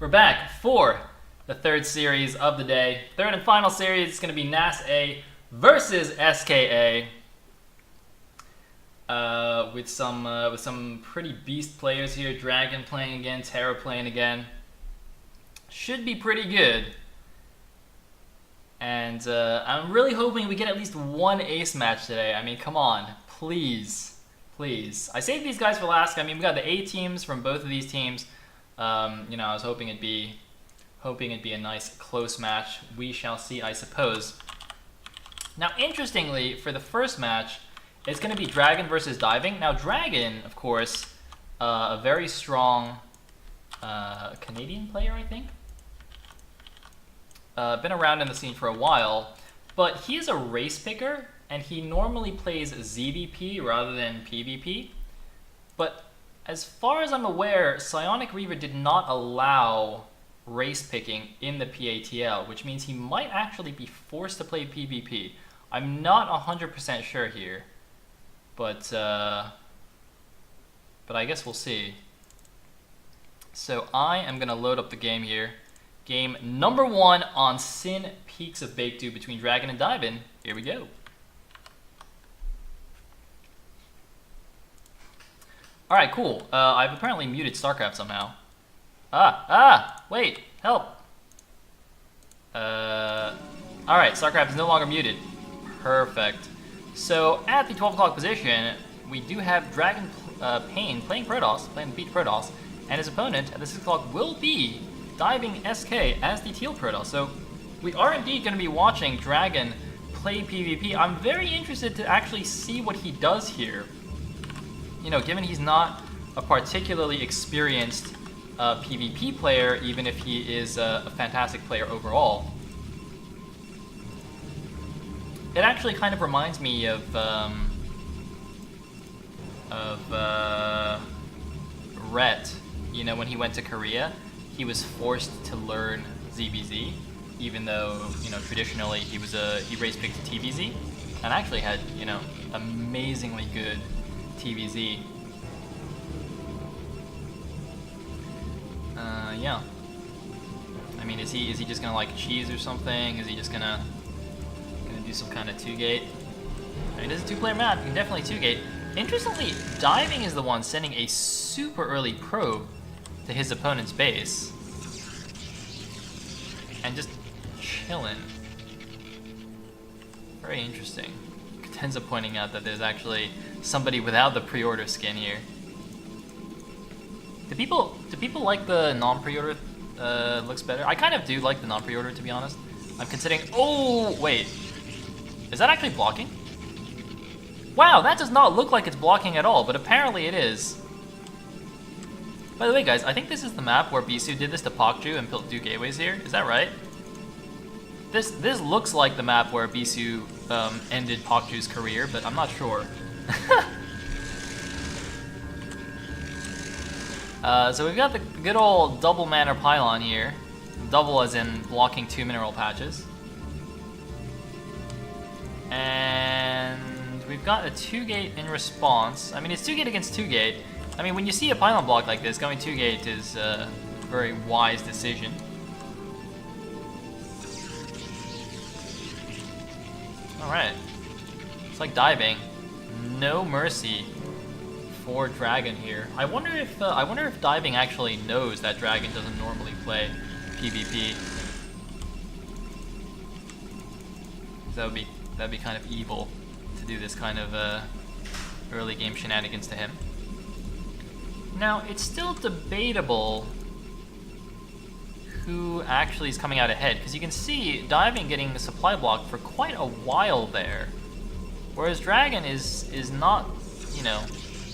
We're back for the third series of the day. Third and final series is going to be NaS-A versus SKA. With some pretty beast players here. Dragon playing again, Terra playing again. Should be pretty good. And I'm really hoping we get at least one ace match today. I mean, come on, please, please. I saved these guys for last. I mean, we got the A teams from both of these teams. You know, I was hoping it'd be a nice close match. We shall see, I suppose. Now, interestingly, for the first match, it's going to be Dragon versus Diving. Now, Dragon, of course, a very strong Canadian player, I think. Been around in the scene for a while, but he is a race picker, and he normally plays ZVP rather than PvP. But as far as I'm aware, Psionic Reaver did not allow race picking in the PATL, which means he might actually be forced to play PvP. I'm not 100% sure here, but I guess we'll see. So I am going to load up the game here. Game number 1 on Sin Peaks of Baekdu between Dragon and Divin. Here we go. Alright, cool. I've apparently muted StarCraft somehow. Wait, help. Alright, StarCraft is no longer muted. Perfect. So, at the 12 o'clock position, we do have Dragon Pain playing Protoss, playing the Beach Protoss, and his opponent at the 6 o'clock will be Diving SK as the Teal Protoss. So, we are indeed going to be watching Dragon play PvP. I'm very interested to actually see what he does here. You know, given he's not a particularly experienced PvP player, even if he is a fantastic player overall. It actually kind of reminds me of Rhett. You know, when he went to Korea, he was forced to learn ZVZ, even though, you know, traditionally he race picked TVZ, and actually had, you know, amazingly good TVZ. Yeah. I mean, is he just gonna like cheese or something? Is he just gonna do some kind of 2-gate? I mean, this is a 2-player map. You can definitely 2-gate. Interestingly, Diving is the one sending a super early probe to his opponent's base and just chilling. Very interesting. Cadenza pointing out that there's actually somebody without the pre-order skin here. Do people like the non-pre-order looks better? I kind of do like the non-pre-order, to be honest. I'm considering. Oh wait, is that actually blocking? Wow, that does not look like it's blocking at all, but apparently it is. By the way, guys, I think this is the map where Bisu did this to Pakju and built 2 gateways here. Is that right? This looks like the map where Bisu ended Pakju's career, but I'm not sure. So we've got the good old double mana pylon here. Double as in blocking 2 mineral patches. And we've got a 2-gate in response. I mean, it's 2-gate against 2-gate. I mean, when you see a pylon block like this, going 2-gate is a very wise decision. Alright. It's like Diving. No mercy for Dragon here. I wonder if Diving actually knows that Dragon doesn't normally play PvP. That'd be kind of evil to do this kind of early game shenanigans to him. Now, it's still debatable who actually is coming out ahead, because you can see Diving getting the supply block for quite a while there, whereas Dragon is not, you know,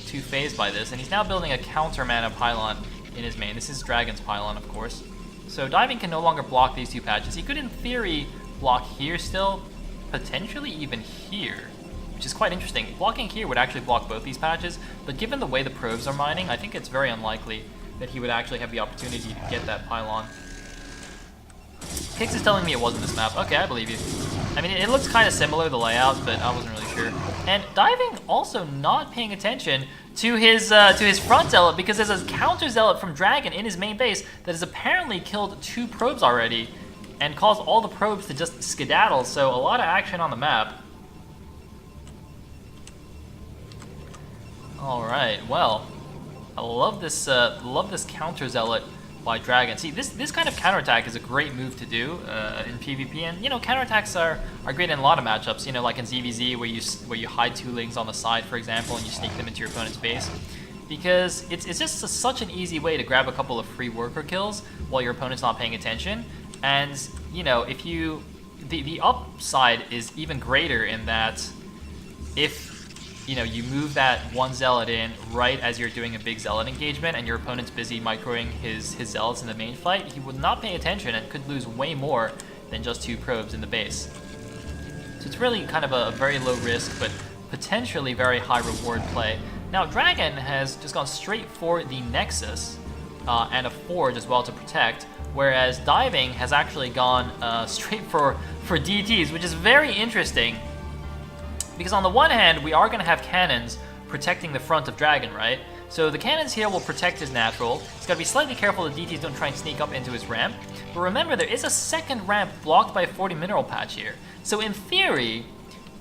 too phased by this, and he's now building a counter mana pylon in his main. This is Dragon's pylon, of course. So Diving can no longer block these 2 patches. He could, in theory, block here still, potentially even here, which is quite interesting. Blocking here would actually block both these patches, but given the way the probes are mining, I think it's very unlikely that he would actually have the opportunity to get that pylon. Kix is telling me it wasn't this map. Okay, I believe you. I mean, it looks kind of similar, the layout, but I wasn't really sure. And Diving also not paying attention to his front zealot, because there's a counter zealot from Dragon in his main base that has apparently killed 2 probes already and caused all the probes to just skedaddle. So a lot of action on the map. All right, well, I love this counter zealot by Dragon. See, this kind of counterattack is a great move to do in PvP, and you know, counterattacks are great in a lot of matchups. You know, like in ZVZ where you hide 2 lings on the side, for example, and you sneak them into your opponent's base, because it's just such an easy way to grab a couple of free worker kills while your opponent's not paying attention. And you know, if you the upside is even greater in that if you know, you move that 1 zealot in right as you're doing a big zealot engagement and your opponent's busy microing his zealots in the main fight, he would not pay attention and could lose way more than just 2 probes in the base. So it's really kind of a very low risk, but potentially very high reward play. Now, Dragon has just gone straight for the Nexus and a Forge as well to protect, whereas Diving has actually gone straight for DTs, which is very interesting. Because on the one hand, we are going to have cannons protecting the front of Dragon, right? So the cannons here will protect his natural. He's got to be slightly careful that DTs don't try and sneak up into his ramp. But remember, there is a second ramp blocked by a 40 mineral patch here. So in theory,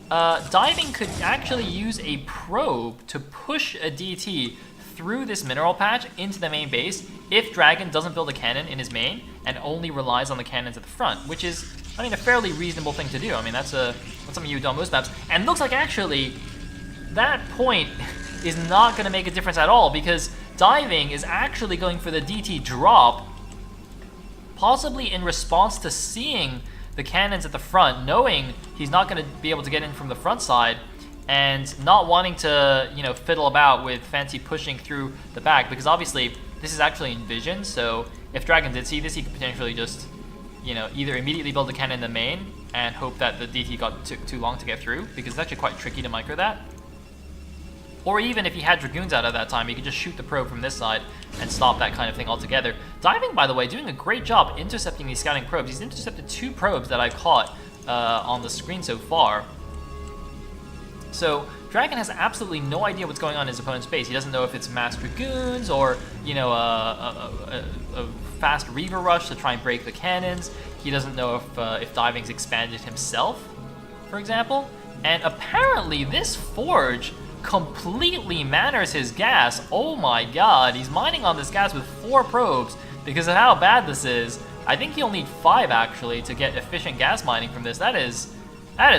Diving could actually use a probe to push a DT through this mineral patch into the main base if Dragon doesn't build a cannon in his main and only relies on the cannons at the front, which is, I mean, a fairly reasonable thing to do. I mean, that's something you do on most maps. And looks like actually that point is not going to make a difference at all, because Diving is actually going for the DT drop, possibly in response to seeing the cannons at the front, knowing he's not going to be able to get in from the front side, and not wanting to, you know, fiddle about with fancy pushing through the back, because obviously this is actually in vision. So if Dragon did see this, he could potentially just, you know, either immediately build a cannon in the main and hope that the DT took too long to get through, because it's actually quite tricky to micro that. Or even if he had Dragoons out at that time, he could just shoot the probe from this side and stop that kind of thing altogether. Diving, by the way, doing a great job intercepting these scouting probes. He's intercepted 2 probes that I've caught on the screen so far. So Dragon has absolutely no idea what's going on in his opponent's base. He doesn't know if it's mass Dragoons or, you know, a fast Reaver rush to try and break the cannons. He doesn't know if Diving's expanded himself, for example. And apparently this Forge completely manners his gas. Oh my god, he's mining on this gas with 4 probes because of how bad this is. I think he'll need 5 actually to get efficient gas mining from this. That is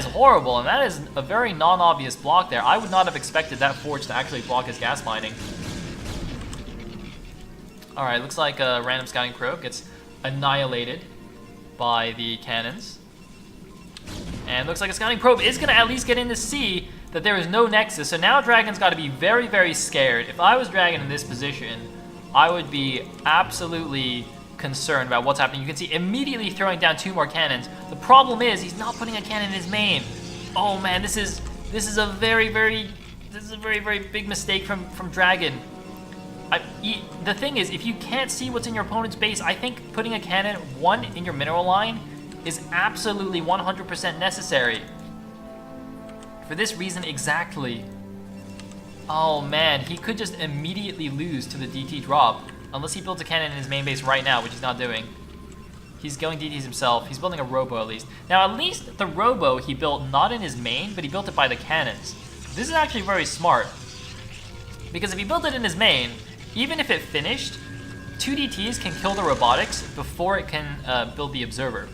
horrible, and that is a very non-obvious block there. I would not have expected that Forge to actually block his gas mining. Alright, looks like a random scouting probe gets annihilated by the cannons. And looks like a scouting probe is going to at least get in to see that there is no Nexus. So now Dragon's got to be very, very scared. If I was Dragon in this position, I would be absolutely concerned about what's happening. You can see immediately throwing down 2 more cannons. The problem is he's not putting a cannon in his main. Oh man, this is a very, very big mistake from Dragon. The thing is, if you can't see what's in your opponent's base, I think putting a cannon, 1 in your mineral line, is absolutely 100% necessary. For this reason exactly. Oh man, he could just immediately lose to the DT drop. Unless he builds a cannon in his main base right now, which he's not doing. He's going DTs himself. He's building a Robo at least. Now, at least the Robo he built not in his main, but he built it by the cannons. This is actually very smart. Because if he built it in his main, even if it finished, 2 DTs can kill the robotics before it can build the Observer.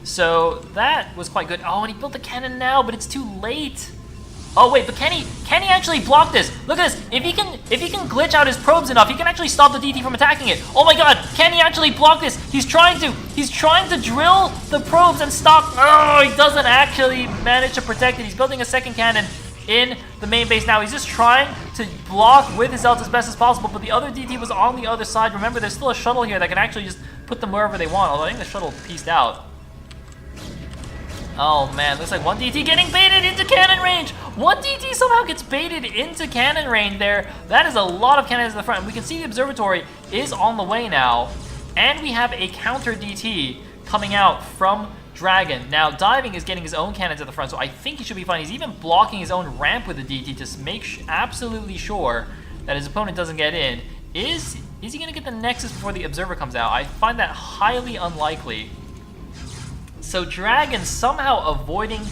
So that was quite good. Oh, and he built the cannon now, but it's too late. Oh wait, but can he actually block this? Look at this. If he can glitch out his probes enough, he can actually stop the DT from attacking it. Oh my god, can he actually block this? He's trying to drill the probes and stop. Oh, he doesn't actually manage to protect it. He's building a second cannon in the main base now. He's just trying to block with his ult as best as possible, but the other DT was on the other side. Remember, there's still a shuttle here that can actually just put them wherever they want, although I think the shuttle pieced out. Oh man, looks like 1 DT getting baited into cannon range. 1 DT somehow gets baited into cannon range there. That is a lot of cannons in the front. And we can see the observatory is on the way now. And we have a counter DT coming out from Dragon. Now, Diving is getting his own cannons at the front, so I think he should be fine. He's even blocking his own ramp with the DT to make absolutely sure that his opponent doesn't get in. Is he going to get the Nexus before the Observer comes out? I find that highly unlikely. So Dragon somehow avoiding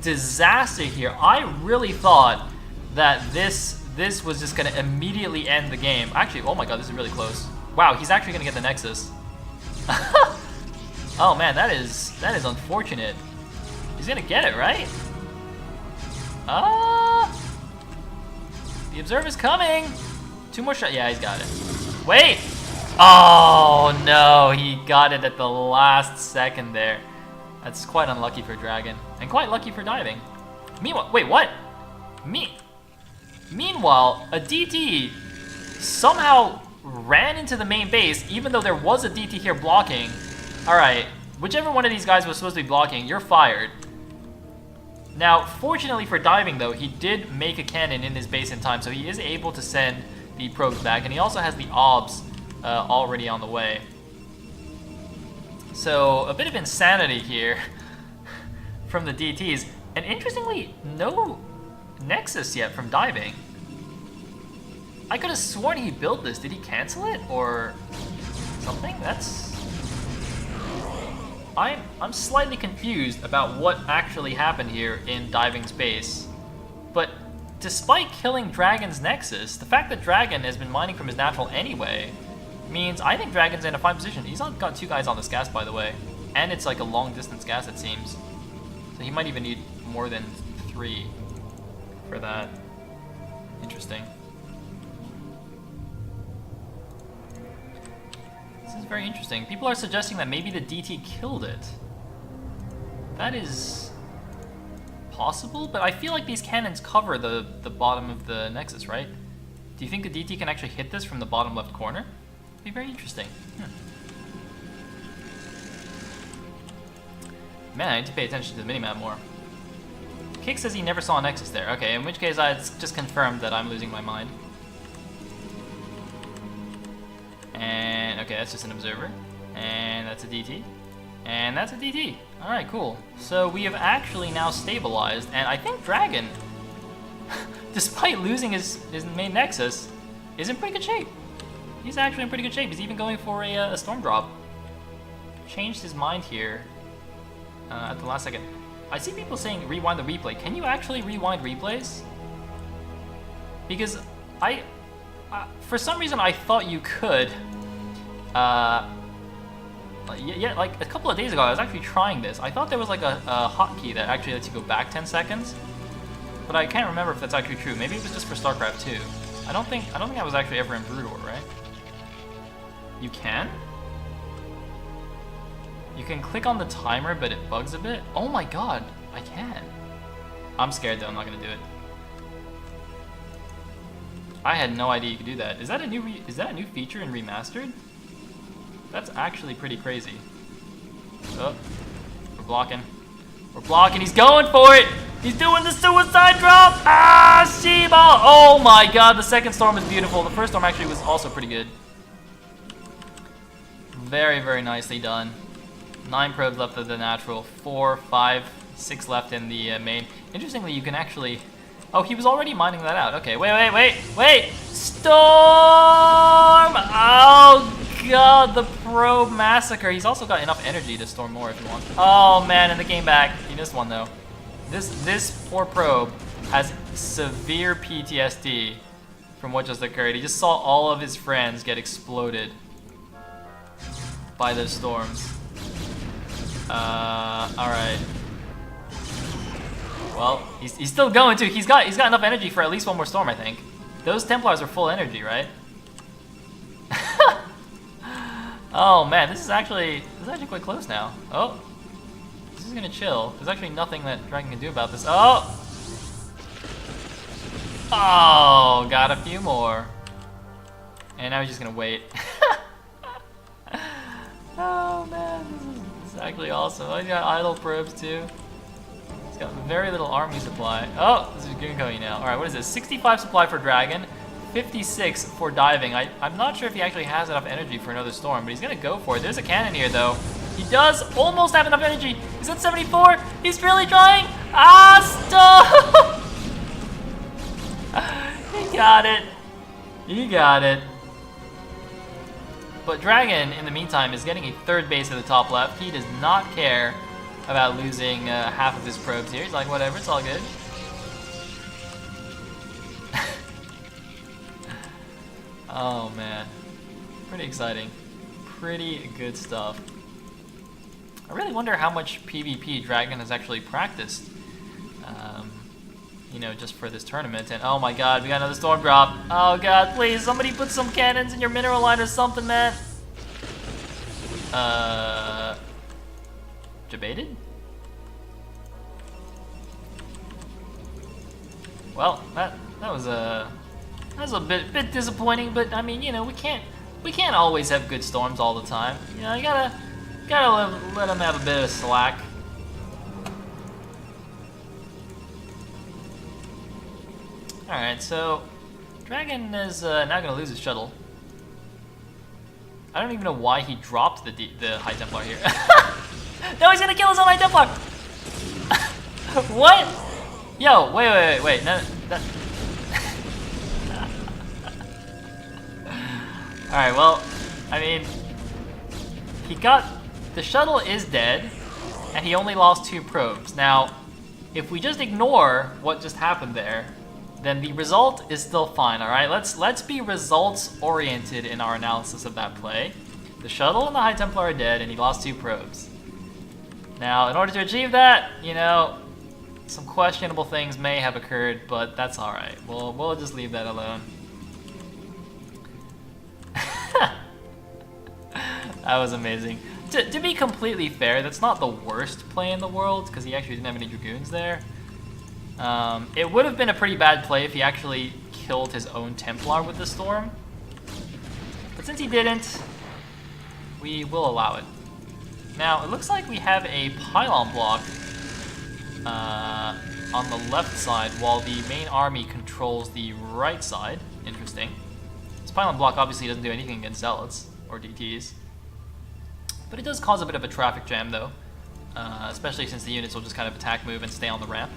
disaster here. I really thought that this was just going to immediately end the game. Actually, oh my god, this is really close. Wow, he's actually going to get the Nexus. Oh man, that is unfortunate. He's going to get it, right? The Observer's coming. 2 more shots. Yeah, he's got it. Wait. Oh no, he got it at the last second there. That's quite unlucky for Dragon, and quite lucky for Diving. Meanwhile, wait, what? Meanwhile, a DT somehow ran into the main base, even though there was a DT here blocking. All right, whichever one of these guys was supposed to be blocking, you're fired. Now, fortunately for Diving, though, he did make a cannon in his base in time, so he is able to send the probes back, and he also has the obs already on the way. So, a bit of insanity here from the DTs. And interestingly, no Nexus yet from Diving. I could have sworn he built this. Did he cancel it or something? I'm slightly confused about what actually happened here in Diving's base. But despite killing Dragon's Nexus, the fact that Dragon has been mining from his natural anyway means I think Dragon's in a fine position. He's got 2 guys on this gas, by the way. And it's like a long distance gas, it seems. So he might even need more than 3 for that. Interesting. This is very interesting. People are suggesting that maybe the DT killed it. That is possible, but I feel like these cannons cover the bottom of the Nexus, right? Do you think the DT can actually hit this from the bottom left corner? It'd be very interesting. Man, I need to pay attention to the minimap more. Kick says he never saw a Nexus there. Okay, in which case it's just confirmed that I'm losing my mind. And, okay, that's just an Observer. And that's a DT. And that's a DT. Alright, cool. So we have actually now stabilized, and I think Dragon, despite losing his main Nexus, is in pretty good shape. He's actually in pretty good shape. He's even going for a Storm Drop. Changed his mind here at the last second. I see people saying rewind the replay. Can you actually rewind replays? Because for some reason I thought you could. Yeah, like a couple of days ago I was actually trying this. I thought there was like a hotkey that actually lets you go back 10 seconds. But I can't remember if that's actually true. Maybe it was just for StarCraft 2. I don't think I was actually ever in Brood War, right? You can? You can click on the timer, but it bugs a bit. Oh my god, I can. I'm scared though, I'm not gonna do it. I had no idea you could do that. Is that a new feature in Remastered? That's actually pretty crazy. Oh, we're blocking. We're blocking, he's going for it! He's doing the suicide drop! Ah, Sheba! Oh my god, the second storm is beautiful. The first storm actually was also pretty good. Very, very nicely done. 9 probes left of the natural, 4, 5, 6 left in the main. Interestingly, you can actually... Oh, he was already mining that out. Okay, wait! Storm! Oh god, the probe massacre. He's also got enough energy to storm more if he wants. Oh man, in the game back. He missed one though. This poor probe has severe PTSD from what just occurred. He just saw all of his friends get exploded by those storms. Alright. Well, he's still going too. He's got enough energy for at least one more storm, I think. Those Templars are full energy, right? Oh man, this is actually quite close now. Oh, this is gonna chill. There's actually nothing that Dragon can do about this. Oh, got a few more, and now he's just gonna wait. Oh man, this is actually awesome. Oh, he's got idle probes too. He's got very little army supply. Oh, this is Gunko now. All right, what is this? 65 supply for Dragon. 56 for Diving. I'm not sure if he actually has enough energy for another storm, but he's gonna go for it. There's a cannon here though. He does almost have enough energy. He's at 74. He's really trying. Ah, stop! He got it. He got it. But Dragon, in the meantime, is getting a third base at the top left. He does not care about losing half of his probes here. He's like, whatever, it's all good. Oh, man. Pretty exciting. Pretty good stuff. I really wonder how much PvP Dragon has actually practiced. You know, just for this tournament. And oh my god, we got another storm drop. Oh god, please, somebody put some cannons in your mineral line or something, man. Debated? Well, that was a bit disappointing, but I mean, you know, we can't always have good storms all the time. You know, you gotta let them have a bit of slack. Alright, so Dragon is now going to lose his shuttle. I don't even know why he dropped the High Templar here. No, he's going to kill his own High Templar! What? Yo, wait. No, Alright, well, I mean, the shuttle is dead, and he only lost 2 probes. Now, if we just ignore what just happened there, then the result is still fine, alright? Let's be results-oriented in our analysis of that play. The shuttle and the High Templar are dead, and he lost 2 probes. Now, in order to achieve that, you know, some questionable things may have occurred, but that's alright. We'll just leave that alone. That was amazing. To be completely fair, that's not the worst play in the world, because he actually didn't have any Dragoons there. It would have been a pretty bad play if he actually killed his own Templar with the Storm. But since he didn't, we will allow it. Now, it looks like we have a pylon block on the left side while the main army controls the right side. Interesting. This pylon block obviously doesn't do anything against Zealots or DTs. But it does cause a bit of a traffic jam though, especially since the units will just kind of attack, move, and stay on the ramp.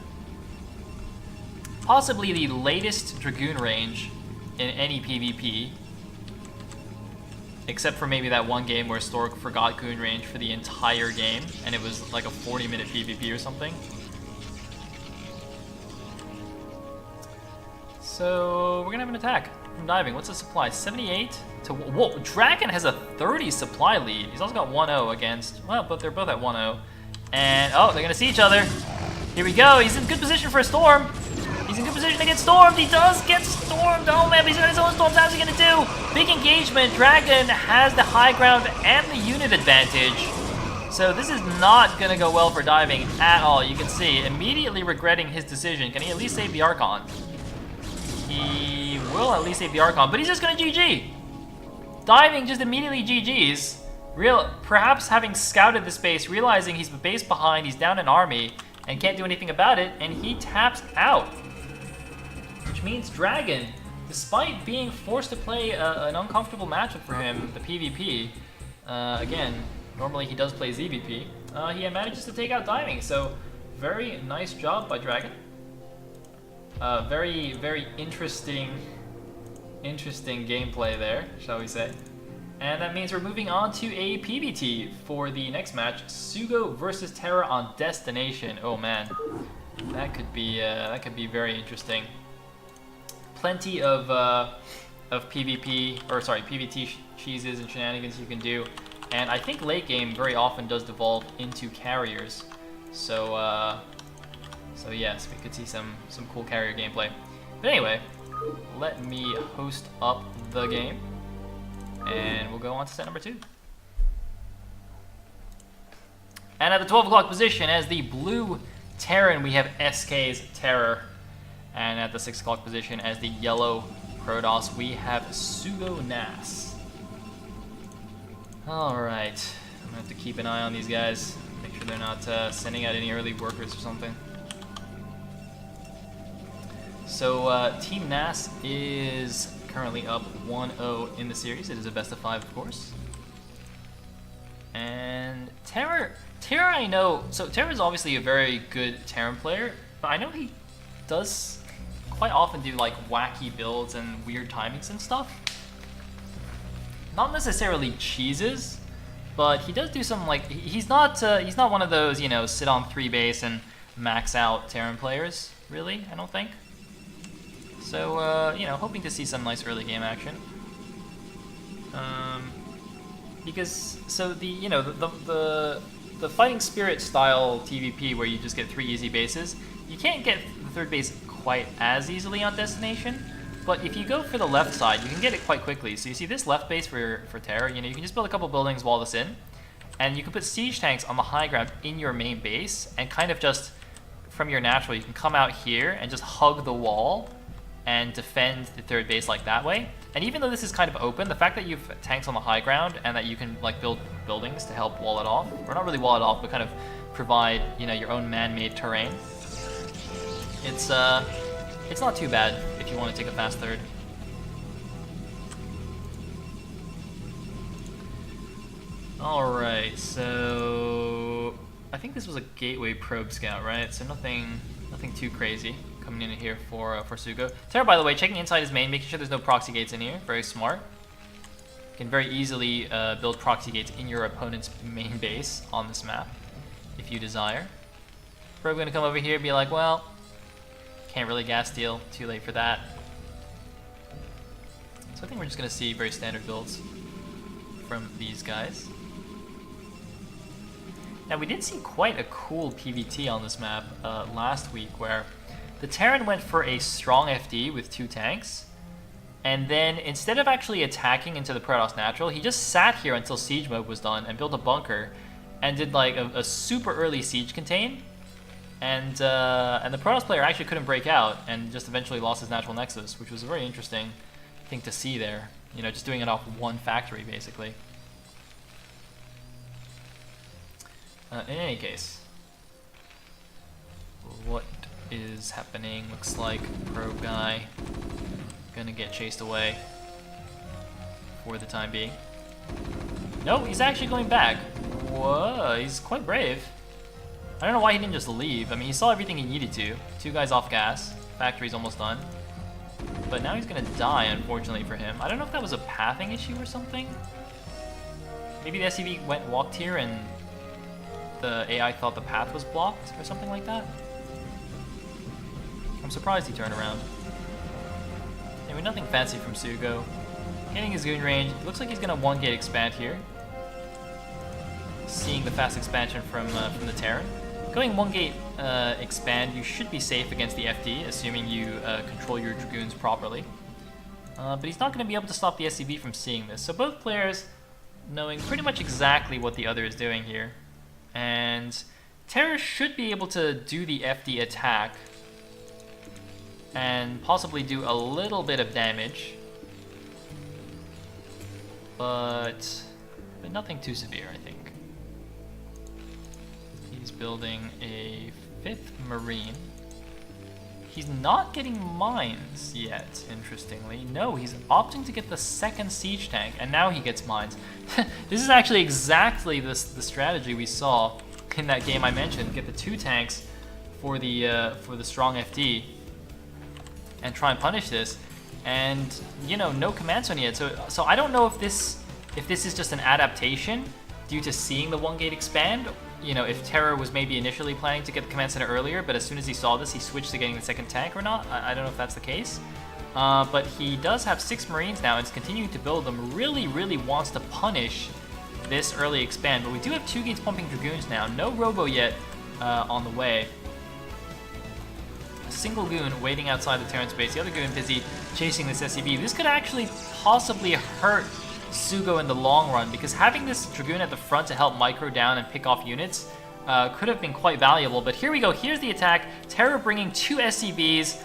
Possibly the latest Dragoon range in any PvP, except for maybe that one game where Stork forgot Goon range for the entire game, and it was like a 40-minute PvP or something. So we're gonna have an attack from diving. What's the supply? 78 to... Whoa, Dragon has a 30 supply lead. He's also got 1-0 against... Well, but they're both at 1-0. And, oh, they're gonna see each other. Here we go. He's in good position for a storm. He's in good position to get stormed. He does get stormed. Oh man, he's got his own storms. How's he gonna do? Big engagement. Dragon has the high ground and the unit advantage. So this is not gonna go well for diving at all. You can see, immediately regretting his decision. Can he at least save the Archon? He will at least save the Archon, but he's just gonna GG. Diving just immediately GG's. Perhaps having scouted the space, realizing he's the base behind, he's down an army, and can't do anything about it, and he taps out. Which means Dragon, despite being forced to play an uncomfortable matchup for him, the PvP, again, normally he does play ZVP, he manages to take out diving, so very nice job by Dragon. Very, very interesting gameplay there, shall we say. And that means we're moving on to a PvT for the next match, Sugo versus Terra on Destination. Oh man, that could be very interesting. Plenty of PvP, or sorry, PvT cheeses and shenanigans you can do, and I think late game very often does devolve into carriers. So yes, we could see some cool carrier gameplay. But anyway, let me host up the game, and we'll go on to set number 2. And at the 12 o'clock position, as the blue Terran, we have SK's Terror. And at the 6 o'clock position, as the yellow Protoss, we have Sugo NaS. Alright, I'm gonna have to keep an eye on these guys. Make sure they're not sending out any early workers or something. So Team NaS is currently up 1-0 in the series. It is a best of 5, of course. And Terra I know, so Terra is obviously a very good Terran player, but I know he does quite often do like wacky builds and weird timings and stuff. Not necessarily cheeses, but he does do some like, he's not one of those, you know, sit on 3 base and max out Terran players, really, I don't think. So, you know, hoping to see some nice early game action. Because, so the, you know, the Fighting Spirit style TVP where you just get 3 easy bases, you can't get the 3rd base quite as easily on Destination, but if you go for the left side, you can get it quite quickly. So you see this left base for Terra, you know, you can just build a couple buildings, wall this in, and you can put siege tanks on the high ground in your main base, and kind of just, from your natural, you can come out here and just hug the wall and defend the 3rd base like that way. And even though this is kind of open, the fact that you've tanks on the high ground and that you can like build buildings to help wall it off, or not really wall it off, but kind of provide, you know, your own man-made terrain, it's not too bad if you want to take a fast 3rd. Alright, so I think this was a gateway probe scout, right? So nothing too crazy coming in here for Sugo. Terra, by the way, checking inside his main, making sure there's no proxy gates in here. Very smart. You can very easily build proxy gates in your opponent's main base on this map, if you desire. Probe gonna come over here and be like, well, can't really gas steal. Too late for that. So I think we're just gonna see very standard builds from these guys. Now we did see quite a cool PVT on this map last week, where the Terran went for a strong FD with 2 tanks, and then instead of actually attacking into the Protoss natural, he just sat here until siege mode was done and built a bunker, and did like a super early siege contain, and the Protoss player actually couldn't break out and just eventually lost his natural nexus, which was a very interesting thing to see there. You know, just doing it off 1 factory basically. In any case, what is happening? Looks like probe guy gonna get chased away for the time being. No, he's actually going back. Whoa, he's quite brave. I don't know why he didn't just leave. I mean, he saw everything he needed to. 2 guys off gas. Factory's almost done. But now he's gonna die, unfortunately for him. I don't know if that was a pathing issue or something. Maybe the SCV walked here and the AI thought the path was blocked or something like that. I'm surprised he turned around. Anyway, nothing fancy from Sugo. Hitting his goon range. Looks like he's gonna 1-gate expand here. Seeing the fast expansion from the Terran. Going 1-gate expand, you should be safe against the FD, assuming you control your Dragoons properly. But he's not going to be able to stop the SCV from seeing this. So both players knowing pretty much exactly what the other is doing here. And Terra should be able to do the FD attack and possibly do a little bit of damage. But nothing too severe, I think. He's building a 5th Marine. He's not getting mines yet, interestingly. No, he's opting to get the 2nd siege tank, and now he gets mines. This is actually exactly the strategy we saw in that game I mentioned. Get the 2 tanks for the strong FD, and try and punish this. And you know, no command zone yet. So I don't know if this is just an adaptation due to seeing the 1-gate expand. You know, if Terra was maybe initially planning to get the command center earlier, but as soon as he saw this, he switched to getting the 2nd tank or not. I don't know if that's the case. But he does have 6 Marines now and is continuing to build them. Really, really wants to punish this early expand. But we do have 2 gates pumping Dragoons now. No Robo yet on the way. A single goon waiting outside the Terran space. The other goon busy chasing this SCV. This could actually possibly hurt Sugo in the long run, because having this Dragoon at the front to help micro down and pick off units could have been quite valuable. But here we go. Here's the attack. Terra bringing 2 SCVs.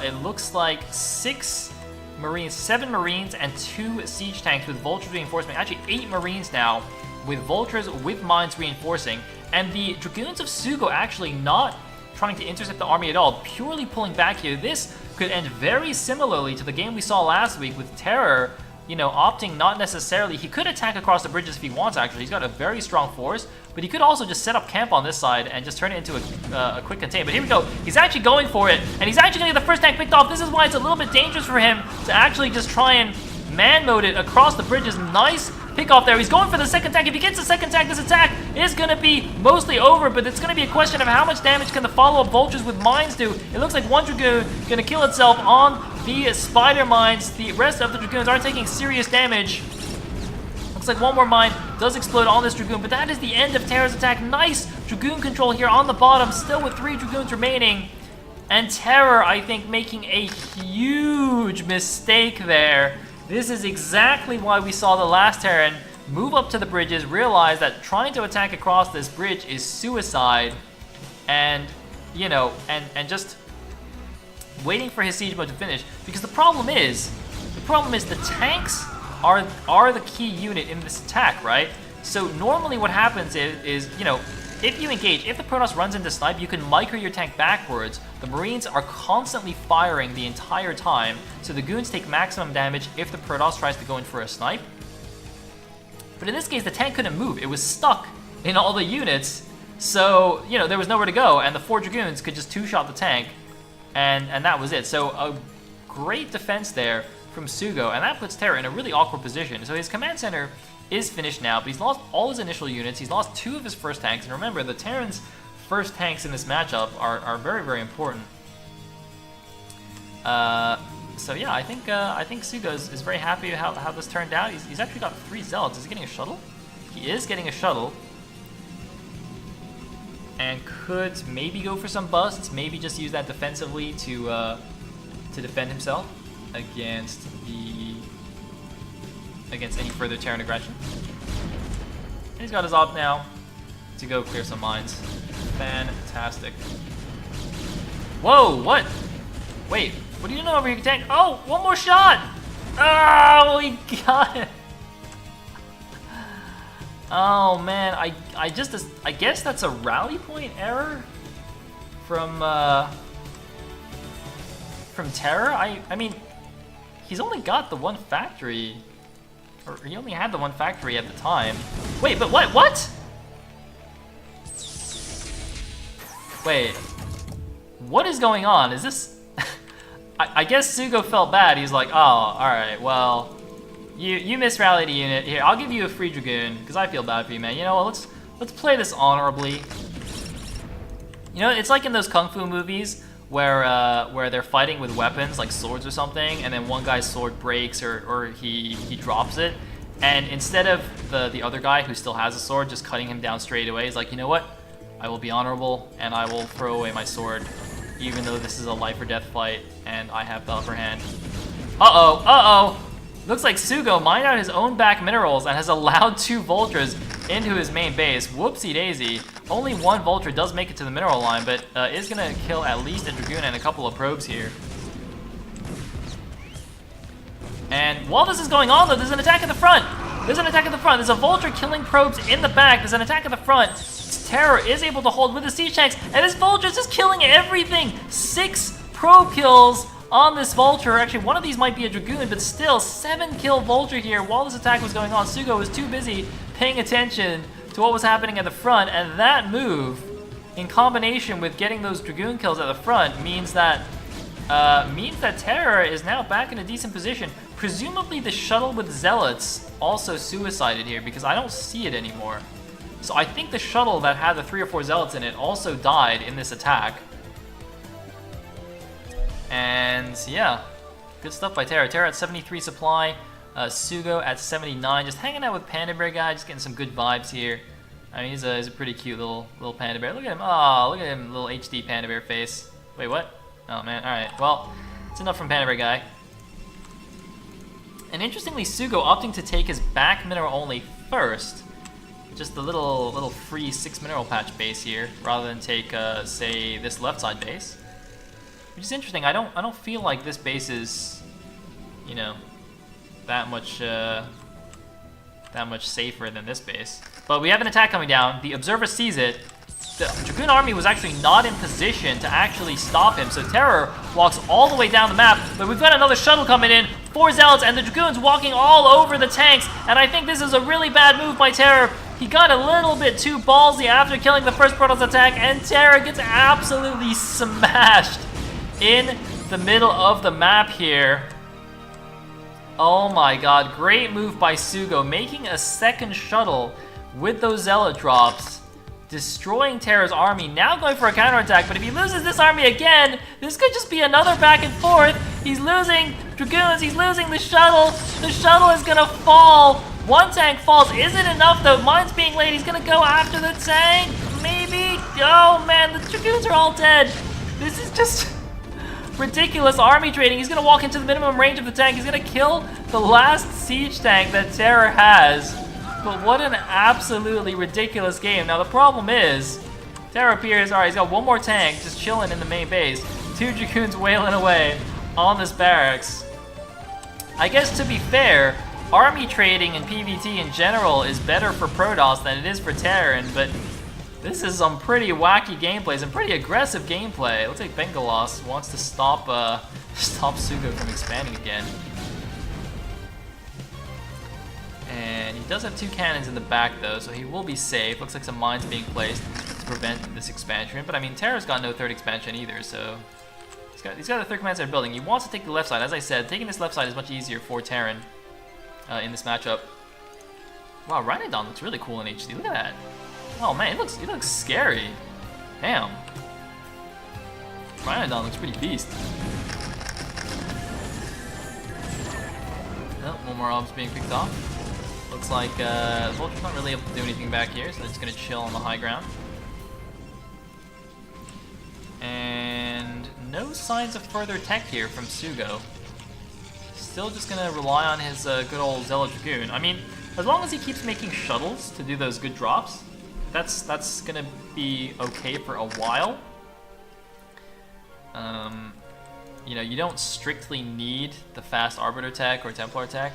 It looks like 6 Marines, 7 Marines, and 2 siege tanks with Vultures reinforcement. Actually, 8 Marines now with Vultures with mines reinforcing. And the Dragoons of Sugo actually not trying to intercept the army at all, purely pulling back here. This could end very similarly to the game we saw last week with Terror you know, opting not necessarily... He could attack across the bridges if he wants, actually. He's got a very strong force. But he could also just set up camp on this side and just turn it into a quick contain. But here we go. He's actually going for it. And he's actually going to get the first tank picked off. This is why it's a little bit dangerous for him to actually just try and man mode it across the bridges. Nice pick off there. He's going for the second tank. If he gets the second tank, this attack is going to be mostly over. But it's going to be a question of how much damage can the follow-up vultures with mines do. It looks like one Dragoon going to kill itself on the spider mines. The rest of the Dragoons are taking serious damage. Looks like one more mine does explode on this Dragoon, but that is the end of Terra's attack. Nice Dragoon control here on the bottom, still with 3 Dragoons remaining. And Terra, I think, making a huge mistake there. This is exactly why we saw the last Terran move up to the bridges, realize that trying to attack across this bridge is suicide, and, you know, and just waiting for his siege mode to finish. Because the problem is the tanks are the key unit in this attack, right? So normally what happens is, you know, if you engage, if the Protoss runs into snipe, you can micro your tank backwards. The Marines are constantly firing the entire time, so the Goons take maximum damage if the Protoss tries to go in for a snipe. But in this case, the tank couldn't move. It was stuck in all the units, so, you know, there was nowhere to go, and the 4 Dragoons could just two-shot the tank, and that was it. So a great defense there from Sugo, and that puts Terra in a really awkward position. So his command center is finished now, but he's lost all his initial units. He's lost 2 of his first tanks, and remember, the Terran's first tanks in this matchup are very, very important. So yeah, I think Sugo is very happy how this turned out. He's actually got 3 Zealots. Is he getting a shuttle? He is getting a shuttle. And could maybe go for some busts, maybe just use that defensively to defend himself against any further Terran aggression. And he's got his op now to go clear some mines. Fantastic. Whoa, what? Wait, what are you doing over here, tank? Oh, one more shot! Oh, he got it. Oh man, I guess that's a rally point error from Terra. I mean, he's only got the one factory, or he only had the one factory at the time. Wait, but what? What? Wait, what is going on? Is this? I guess Sugo felt bad. He's like, oh, all right, well, you misrallied a unit. Here, I'll give you a free Dragoon because I feel bad for you, man. You know what? Let's play this honorably. You know, it's like in those kung fu movies where they're fighting with weapons like swords or something, and then one guy's sword breaks or he drops it, and instead of the other guy who still has a sword just cutting him down straight away, he's like, you know what? I will be honorable and I will throw away my sword, even though this is a life or death fight and I have the upper hand. Uh-oh, uh-oh! Looks like Sugo mined out his own back minerals and has allowed 2 vultures into his main base. Whoopsie daisy. Only 1 vulture does make it to the mineral line, but is gonna kill at least a Dragoon and a couple of probes here. And while this is going on though, there's an attack at the front. There's an attack at the front. There's a vulture killing probes in the back. There's an attack at the front. Terror is able to hold with the siege tanks, and this vulture is just killing everything. 6 probe kills on this vulture. Actually, one of these might be a Dragoon, but still, 7-kill vulture here while this attack was going on. Sugo was too busy paying attention to what was happening at the front, and that move, in combination with getting those Dragoon kills at the front, means that Terra is now back in a decent position. Presumably the shuttle with Zealots also suicided here, because I don't see it anymore. So I think the shuttle that had the 3 or 4 Zealots in it also died in this attack. And yeah, good stuff by Terra. Terra at 73 supply, Sugo at 79, just hanging out with Panda Bear guy, just getting some good vibes here. I mean, he's a pretty cute little Panda Bear. Look at him, oh, look at him, little HD Panda Bear face. Wait, what? Oh man, alright, well, it's enough from Panda Bear guy. And interestingly, Sugo opting to take his back mineral only first. Just the little free 6 mineral patch base here, rather than take, say, this left side base. Which is interesting. I don't feel like this base is, you know, that much safer than this base. But we have an attack coming down. The observer sees it. The Dragoon army was actually not in position to actually stop him, so Terror walks all the way down the map, but we've got another shuttle coming in. 4 Zealots, and the Dragoons walking all over the tanks, and I think this is a really bad move by Terror. He got a little bit too ballsy after killing the first Protoss attack, and Terror gets absolutely smashed in the middle of the map here. Oh my god, great move by Sugo, making a second shuttle with those Zealot drops, destroying Terror's army, now going for a counterattack, but if he loses this army again, this could just be another back and forth. He's losing Dragoons, he's losing the shuttle is gonna fall. One tank falls, isn't enough though, mine's being laid, he's gonna go after the tank, maybe? Oh man, the Dragoons are all dead. This is just ridiculous army trading. He's gonna walk into the minimum range of the tank, he's gonna kill the last siege tank that Terror has. But what an absolutely ridiculous game. Now the problem is, Terror appears, alright, he's got one more tank just chilling in the main base. 2 Dragoons wailing away on this barracks. I guess to be fair, army trading and PvT in general is better for Protoss than it is for Terran, but this is some pretty wacky gameplay, some pretty aggressive gameplay. Looks like Bengalos wants to stop Sugo from expanding again. And he does have 2 cannons in the back though, so he will be safe. Looks like some mines being placed to prevent this expansion. But I mean, Terra's got no 3rd expansion either, so he's got a 3rd command center building. He wants to take the left side. As I said, taking this left side is much easier for Terran in this matchup. Wow, Rhynodon looks really cool in HD. Look at that. Oh man, it looks scary. Damn. Rhynodon looks pretty beast. Oh, one more obs being picked off. Looks like the Vulture's not really able to do anything back here, so they're just going to chill on the high ground. And no signs of further tech here from Sugo. Still just going to rely on his good old Zealot Dragoon. I mean, as long as he keeps making shuttles to do those good drops, that's going to be okay for a while. You know, you don't strictly need the fast Arbiter tech or Templar tech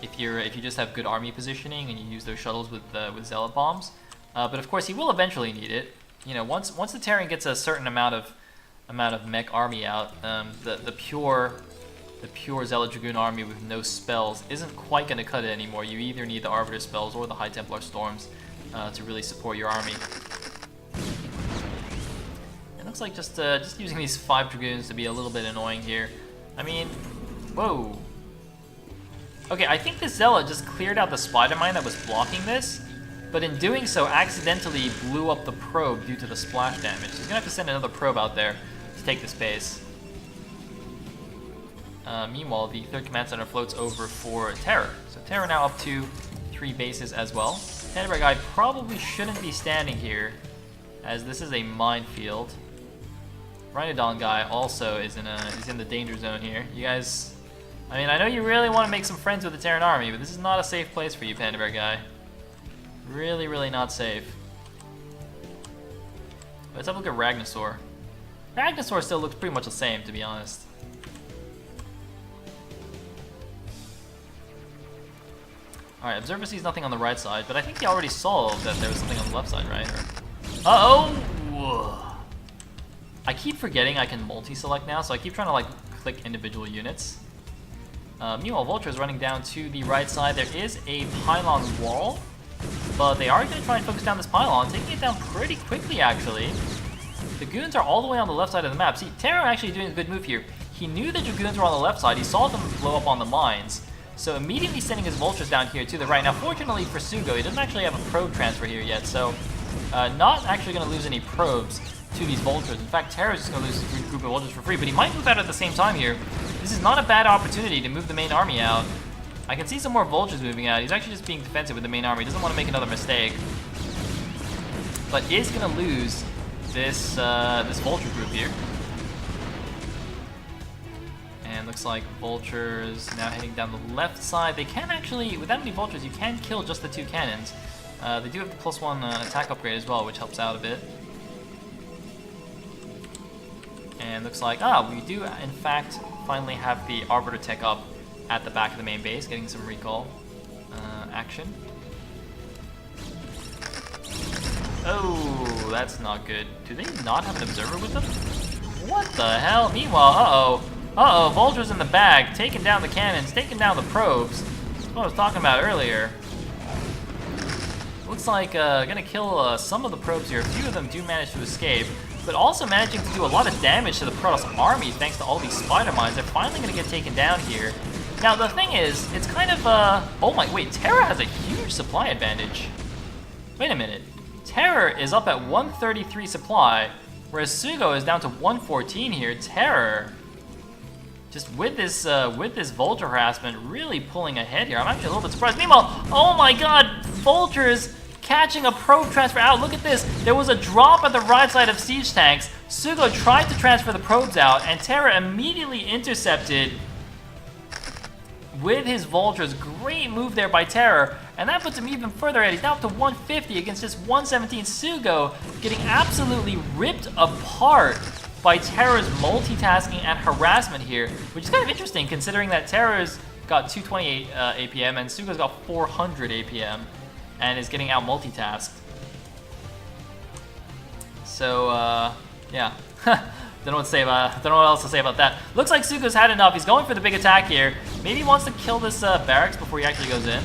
if you just have good army positioning and you use those shuttles with Zealot bombs. But of course, he will eventually need it. You know, once the Terran gets a certain amount of mech army out, the pure Zealot Dragoon army with no spells isn't quite going to cut it anymore. You either need the Arbiter spells or the High Templar storms to really support your army. It looks like just using these 5 Dragoons to be a little bit annoying here. I mean, whoa. Okay, I think this Zealot just cleared out the spider mine that was blocking this, but in doing so accidentally blew up the probe due to the splash damage. So he's gonna have to send another probe out there to take this base. Meanwhile, the 3rd command center floats over for Terror. So Terror now up to 3 bases as well. Canterbury guy probably shouldn't be standing here, as this is a minefield. Rhynodon guy also is in the danger zone here. You guys, I mean, I know you really want to make some friends with the Terran army, but this is not a safe place for you, Panda Bear guy. Really, really not safe. Let's have a look at Ragnasaur. Ragnasaur still looks pretty much the same, to be honest. Alright, Observer sees nothing on the right side, but I think he already saw that there was something on the left side, right? Uh-oh! I keep forgetting I can multi-select now, so I keep trying to like click individual units. Meanwhile, Vulture is running down to the right side. There is a pylon wall, but they are going to try and focus down this pylon, taking it down pretty quickly, actually. The Dragoons are all the way on the left side of the map. See, Terra actually doing a good move here. He knew the Dragoons were on the left side. He saw them blow up on the mines, so immediately sending his Vultures down here to the right. Now, fortunately for Sugo, he doesn't actually have a probe transfer here yet, so not actually going to lose any probes to these Vultures. In fact, Terra is just going to lose a group of Vultures for free, but he might move out at the same time here. This is not a bad opportunity to move the main army out. I can see some more Vultures moving out. He's actually just being defensive with the main army. He doesn't want to make another mistake, but is going to lose this this Vulture group here. And looks like Vultures now heading down the left side. They can actually, with that many Vultures, you can kill just the 2 cannons. They do have the +1 attack upgrade as well, which helps out a bit. And looks like, we do in fact finally have the Arbiter tech up at the back of the main base, getting some recall action. Oh, that's not good. Do they not have an observer with them? What the hell? Meanwhile, Uh-oh, Vulture's in the bag, taking down the cannons, taking down the probes. That's what I was talking about earlier. Looks like gonna kill some of the probes here. A few of them do manage to escape, but also managing to do a lot of damage to the Protoss army thanks to all these spider mines. They're finally gonna get taken down here. Now the thing is, it's kind of oh my, wait, Terra has a huge supply advantage. Wait a minute. Terra is up at 133 supply, whereas Sugo is down to 114 here. Terra, just with this Vulture harassment, really pulling ahead here. I'm actually a little bit surprised. Meanwhile, oh my god, Vulture's catching a probe transfer out. Look at this. There was a drop at the right side of siege tanks. Sugo tried to transfer the probes out, and Terra immediately intercepted with his Vultures. Great move there by Terra, and that puts him even further ahead. He's now up to 150 against just 117. Sugo getting absolutely ripped apart by Terra's multitasking and harassment here, which is kind of interesting considering that Terra's got 228 APM and Sugo's got 400 APM and is getting out multitasked. So, yeah. Don't know what else to say about that. Looks like Sugo's had enough. He's going for the big attack here. Maybe he wants to kill this barracks before he actually goes in.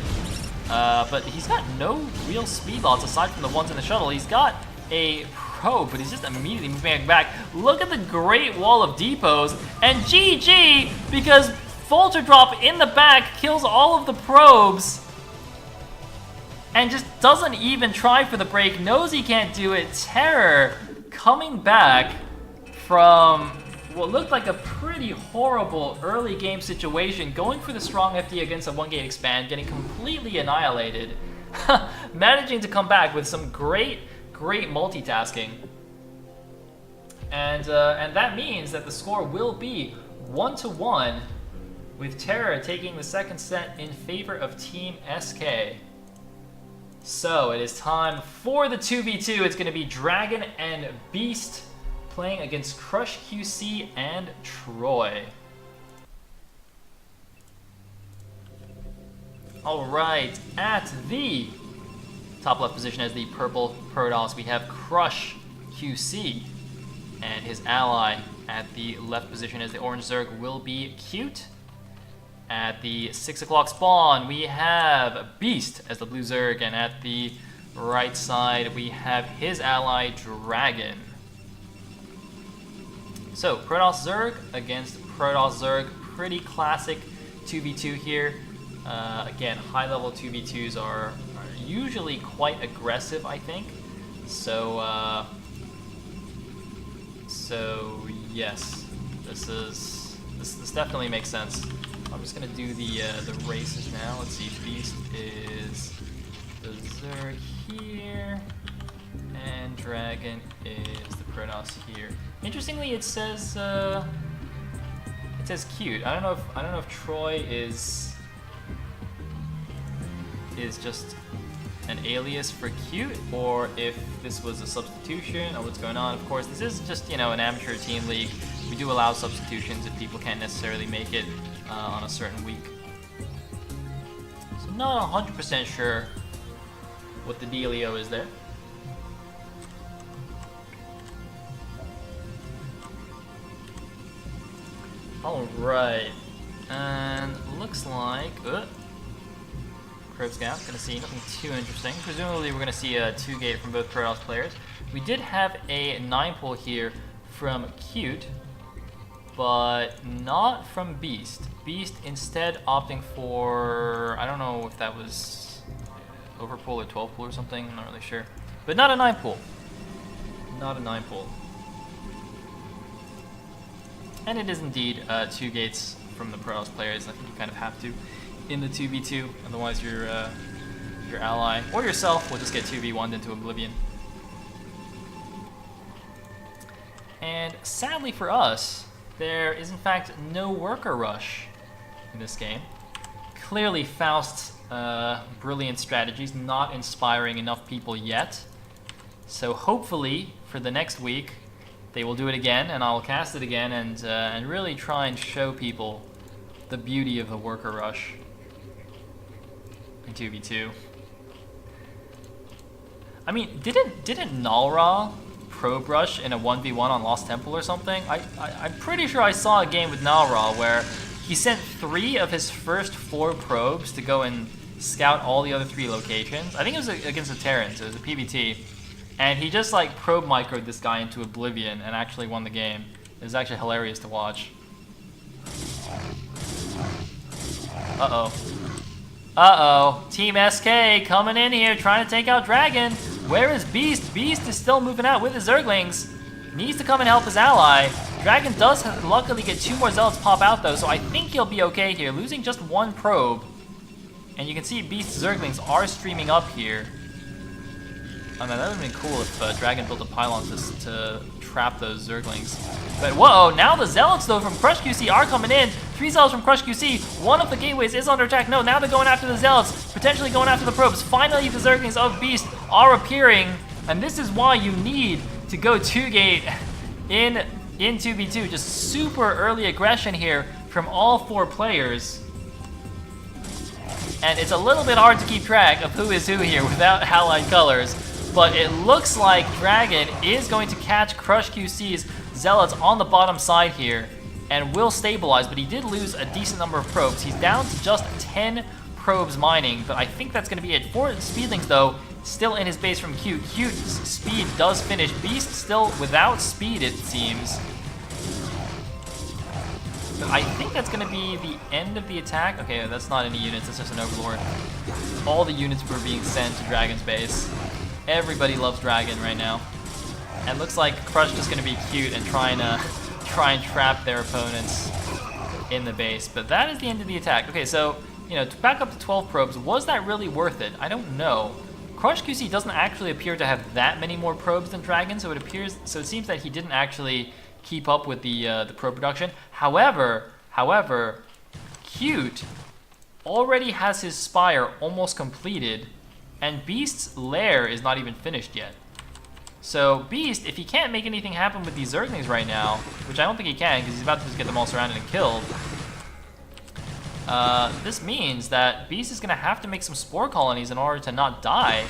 But he's got no real speed loss aside from the ones in the shuttle. He's got a probe, but he's just immediately moving back. Look at the great wall of depots. And GG, because Vulture drop in the back kills all of the probes and just doesn't even try for the break. Knows he can't do it. Terror coming back from what looked like a pretty horrible early game situation, going for the strong FD against a 1-gate expand, getting completely annihilated, managing to come back with some great multitasking. And that means that the score will be 1-1, with Terra taking the second set in favor of Team SK. So it is time for the 2v2. It's going to be Dragon and Beast playing against Crush QC and Troy. Alright, at the top left position as the purple Protoss, we have Crush QC, and his ally at the left position as the orange Zerg will be Cute. At the 6 o'clock spawn, we have Beast as the blue Zerg, and at the right side, we have his ally Dragon. So, Protoss Zerg against Protoss Zerg, pretty classic 2v2 here. Again, high-level 2v2s are usually quite aggressive, I think. So yes, this definitely makes sense. I'm just gonna do the races now. Let's see, Beast is the Zerg here, and Dragon is the Protoss here. Interestingly, it says Cute. I don't know if Troy is just an alias for Cute, or if this was a substitution, or what's going on. Of course, this is just, an amateur team league. We do allow substitutions if people can't necessarily make it on a certain week. So I'm not 100% sure what the dealio is there. Alright, and looks like Probe Scout, gonna see nothing too interesting. Presumably we're gonna see a 2-gate from both Protoss players. We did have a 9-pull here from Cute, but not from Beast. Beast instead opting for, I don't know if that was overpull or 12-pull or something, I'm not really sure. But not a 9-pull. Not a 9-pull. And it is indeed 2 gates from the Protoss players. I think you kind of have to in the 2v2, otherwise your ally or yourself will just get 2v1'd into oblivion. And sadly for us, there is in fact no worker rush in this game. Clearly Faust's brilliant strategies not inspiring enough people yet. So hopefully for the next week they will do it again, and I'll cast it again and really try and show people the beauty of the worker rush in 2v2. I mean, didn't Nalra probe rush in a 1v1 on Lost Temple or something. I'm pretty sure I saw a game with Nara where he sent 3 of his first 4 probes to go and scout all the other 3 locations. I think it was against the Terrans, it was a PvT. And he just like probe microed this guy into oblivion and actually won the game. It was actually hilarious to watch. Uh-oh. Uh-oh. Team SK coming in here trying to take out Dragon. Where is Beast? Beast is still moving out with his Zerglings. Needs to come and help his ally. Dragon does luckily get 2 more Zealots pop out though, so I think he'll be okay here. Losing just 1 probe. And you can see Beast's Zerglings are streaming up here. I mean, that would have been cool if Dragon built a pylon to trap those Zerglings. But whoa, now the Zealots though from Crush QC are coming in. 3 Zealots from Crush QC. One of the gateways is under attack. No, now they're going after the Zealots, potentially going after the probes. Finally, the Zerglings of Beast are appearing. And this is why you need to go 2-gate in 2v2. Just super early aggression here from all 4 players. And it's a little bit hard to keep track of who is who here without allied colors. But it looks like Dragon is going to catch Crush QC's Zealots on the bottom side here and will stabilize, but he did lose a decent number of probes. He's down to just 10 probes mining, but I think that's going to be it. 4 Speedlings, though, still in his base from Cute. Cute's speed does finish. Beast still without speed, it seems. But I think that's going to be the end of the attack. Okay, that's not any units, that's just an Overlord. All the units were being sent to Dragon's base. Everybody loves Dragon right now. And looks like Crush is going to be cute and try and trap their opponents in the base. But that is the end of the attack. Okay, so, you know, to back up to 12 probes, was that really worth it? I don't know. Crush QC doesn't actually appear to have that many more probes than Dragon, so it seems that he didn't actually keep up with the probe production. However, Cute already has his Spire almost completed, and Beast's lair is not even finished yet. So Beast, if he can't make anything happen with these Zerglings right now, which I don't think he can because he's about to just get them all surrounded and killed, this means that Beast is going to have to make some Spore Colonies in order to not die.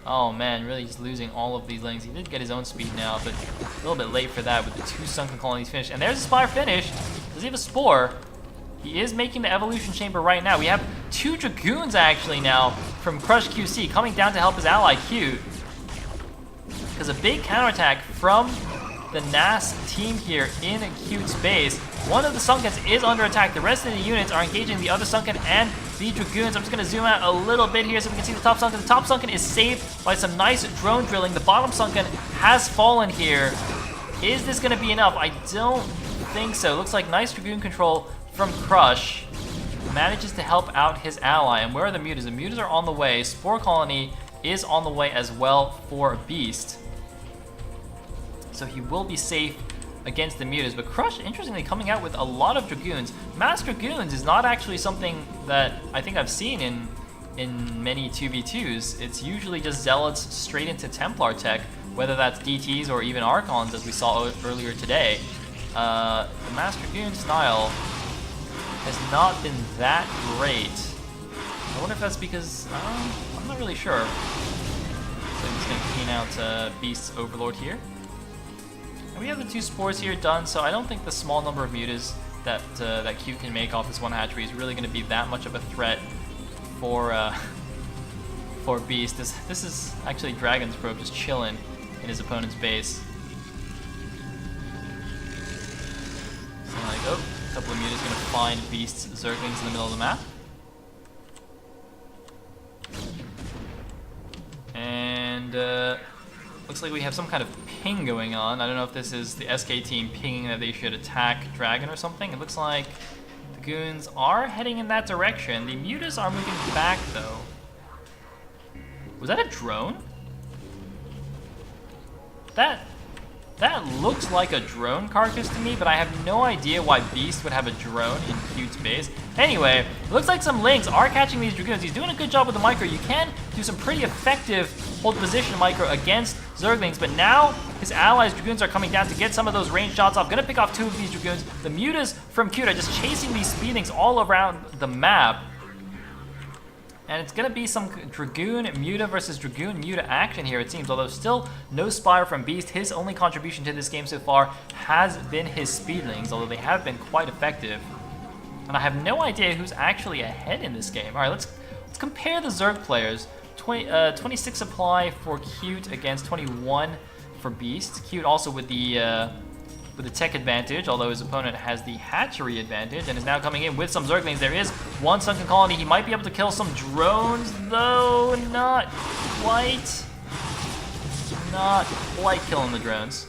Oh man, really just losing all of these Lings. He did get his own speed now, but a little bit late for that with the 2 Sunken Colonies finished. And there's the Spire finished. Does he have a Spore? He is making the Evolution Chamber right now. We have 2 Dragoons actually now from Crush QC coming down to help his ally Cute. Because a big counterattack from the NaS team here in Cute's base. One of the Sunkens is under attack. The rest of the units are engaging the other Sunken and the Dragoons. I'm just going to zoom out a little bit here so we can see the top Sunken. The top Sunken is saved by some nice drone drilling. The bottom Sunken has fallen here. Is this going to be enough? I don't think so. Looks like nice Dragoon control from Crush. Manages to help out his ally. And where are the Mutas? The Mutas are on the way. Spore Colony is on the way as well for Beast. So he will be safe against the Mutas. But Crush, interestingly, coming out with a lot of Dragoons. Mass Dragoons is not actually something that I think I've seen in many 2v2s. It's usually just Zealots straight into Templar tech, whether that's DTs or even Archons, as we saw earlier today. The Mass Dragoon style has not been that great. I wonder if that's because, I'm not really sure. So I'm just going to clean out Beast's Overlord here. And we have the 2 Spores here done, so I don't think the small number of Mutas that Cute can make off this one hatchery is really going to be that much of a threat for Beast. This is actually Dragon's probe just chilling in his opponent's base. So like, oh, a couple of Mutas going to find Beast's Zerglings in the middle of the map. And looks like we have some kind of ping going on. I don't know if this is the SK team pinging that they should attack Dragon or something. It looks like the Goons are heading in that direction. The Mutas are moving back though. Was that a drone? That looks like a drone carcass to me, but I have no idea why Beast would have a drone in Cute's base. Anyway, looks like some Lings are catching these Dragoons. He's doing a good job with the micro. You can do some pretty effective hold position micro against Zerglings, but now his allies' Dragoons are coming down to get some of those range shots off. Gonna pick off 2 of these Dragoons. The Mutas from Cute are just chasing these Speedlings all around the map. And it's going to be some Dragoon Muta versus Dragoon Muta action here, it seems. Although still no Spire from Beast. His only contribution to this game so far has been his Speedlings, although they have been quite effective. And I have no idea who's actually ahead in this game. All right, let's compare the Zerg players. 26 supply for Cute against 21 for Beast. Cute also with the tech advantage, although his opponent has the hatchery advantage and is now coming in with some Zerglings. There is one sunken colony. He might be able to kill some drones, though not quite. Not quite killing the drones.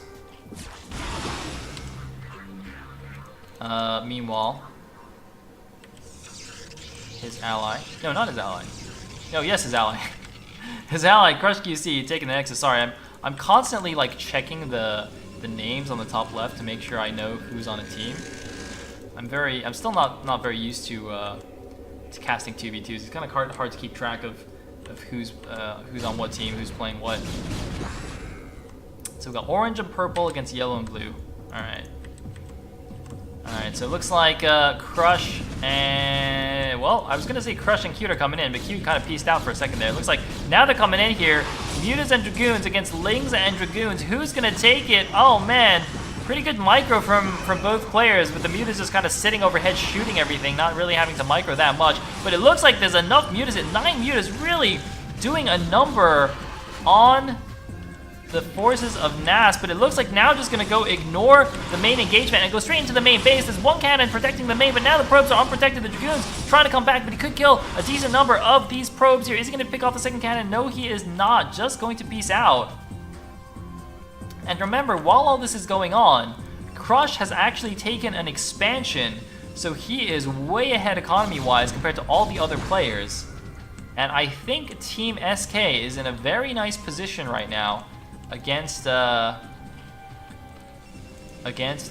Meanwhile, his ally. No, not his ally. No, yes, his ally. His ally, Crush QC, taking the Nexus. Sorry, I'm constantly like checking the names on the top left to make sure I know who's on a team. I'm still not very used to casting 2v2s. It's kind of hard to keep track of who's on what team, who's playing what. So we've got orange and purple against yellow and blue. All right. So it looks like Crush and, well, I was going to say Crush and Cute are coming in, but Cute kind of pieced out for a second there. It looks like now they're coming in here. Mutas and Dragoons against Lings and Dragoons. Who's going to take it? Oh, man. Pretty good micro from both players, but the Mutas just kind of sitting overhead shooting everything, not really having to micro that much. But it looks like there's enough Mutas. 9 Mutas really doing a number on the forces of NaS, but it looks like now just going to go ignore the main engagement and go straight into the main base. There's one cannon protecting the main, but now the probes are unprotected. The Dragoons trying to come back, but he could kill a decent number of these probes here. Is he going to pick off the second cannon? No, he is not. Just going to peace out. And remember, while all this is going on, Crush has actually taken an expansion, so he is way ahead economy-wise compared to all the other players. And I think Team SK is in a very nice position right now against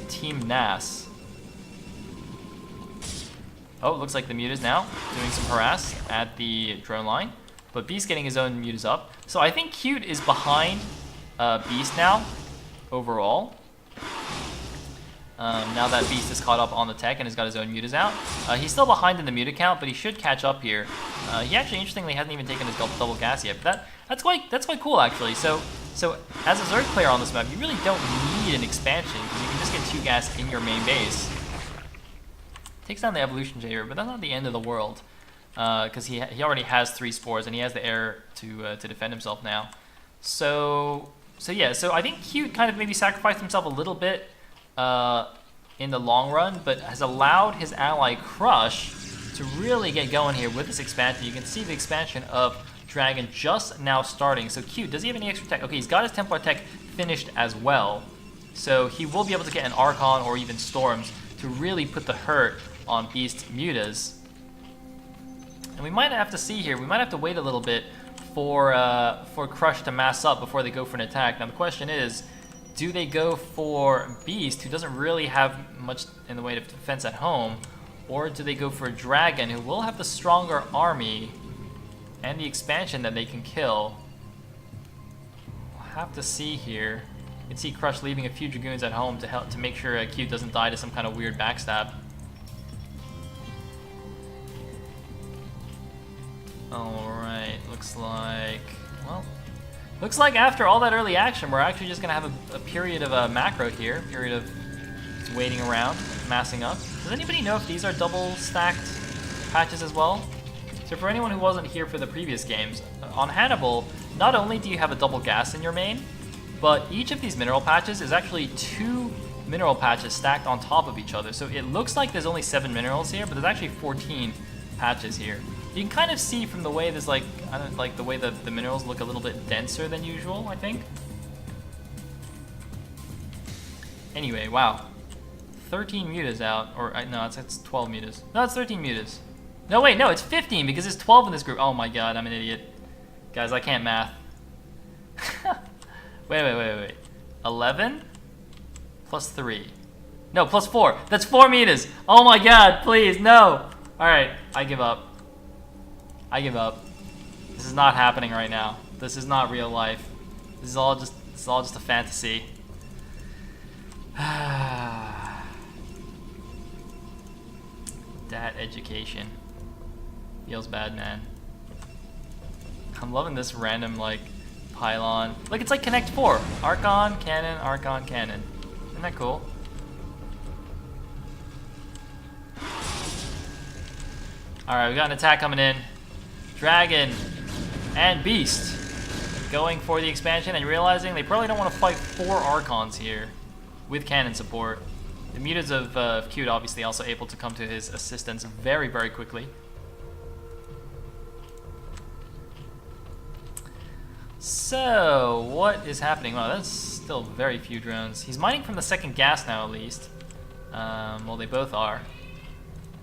Team NaS. Oh, it looks like the Mutas now doing some harass at the drone line, but Beast getting his own Mutas up. So I think Cute is behind Beast now, overall. Now that Beast is caught up on the tech and has got his own Mutas out. He's still behind in the Muta count, but he should catch up here. He actually, interestingly, hasn't even taken his double gas yet, but that's quite cool, actually. So as a Zerg player on this map, you really don't need an expansion, because you can just get 2 gas in your main base. Takes down the Evolution Jaeger, but that's not the end of the world, because he already has 3 spores, and he has the air to defend himself now. So I think Cute kind of maybe sacrificed himself a little bit in the long run, but has allowed his ally Crush to really get going here with this expansion. You can see the expansion of Dragon just now starting. So Cute, does he have any extra tech? Okay, he's got his Templar tech finished as well. So he will be able to get an Archon or even Storms to really put the hurt on Beast Mutas. And we might have to see here, we might have to wait a little bit for Crush to mass up before they go for an attack. Now the question is, do they go for Beast, who doesn't really have much in the way of defense at home, or do they go for Dragon, who will have the stronger army and the expansion that they can kill? We'll have to see here. You can see Crush leaving a few Dragoons at home to make sure Cute doesn't die to some kind of weird backstab. Alright, looks like after all that early action, we're actually just going to have a period of macro here, a period of just waiting around, massing up. Does anybody know if these are double stacked patches as well? So for anyone who wasn't here for the previous games, on Hannibal, not only do you have a double gas in your main, but each of these mineral patches is actually 2 mineral patches stacked on top of each other. So it looks like there's only 7 minerals here, but there's actually 14 patches here. You can kind of see from the way there's the way the minerals look a little bit denser than usual, I think. Anyway, wow. 13 mutas out, or no, it's 12 mutas. No, it's 13 mutas. No, wait, no, it's 15 because there's 12 in this group. Oh my god, I'm an idiot. Guys, I can't math. Wait. 11 plus 3. No, plus 4. That's 4 mutas. Oh my god, please, no. Alright, I give up. This is not happening right now. This is not real life. This is all just a fantasy. That education. Feels bad, man. I'm loving this random, like, pylon. Look, it's like Connect 4. Archon, cannon, Archon, cannon. Isn't that cool? Alright, we got an attack coming in. Dragon and Beast going for the expansion and realizing they probably don't want to fight 4 Archons here with cannon support. The mutas of Cute obviously also able to come to his assistance very, very quickly. So, what is happening? Well, that's still very few drones. He's mining from the second gas now, at least. Well, they both are.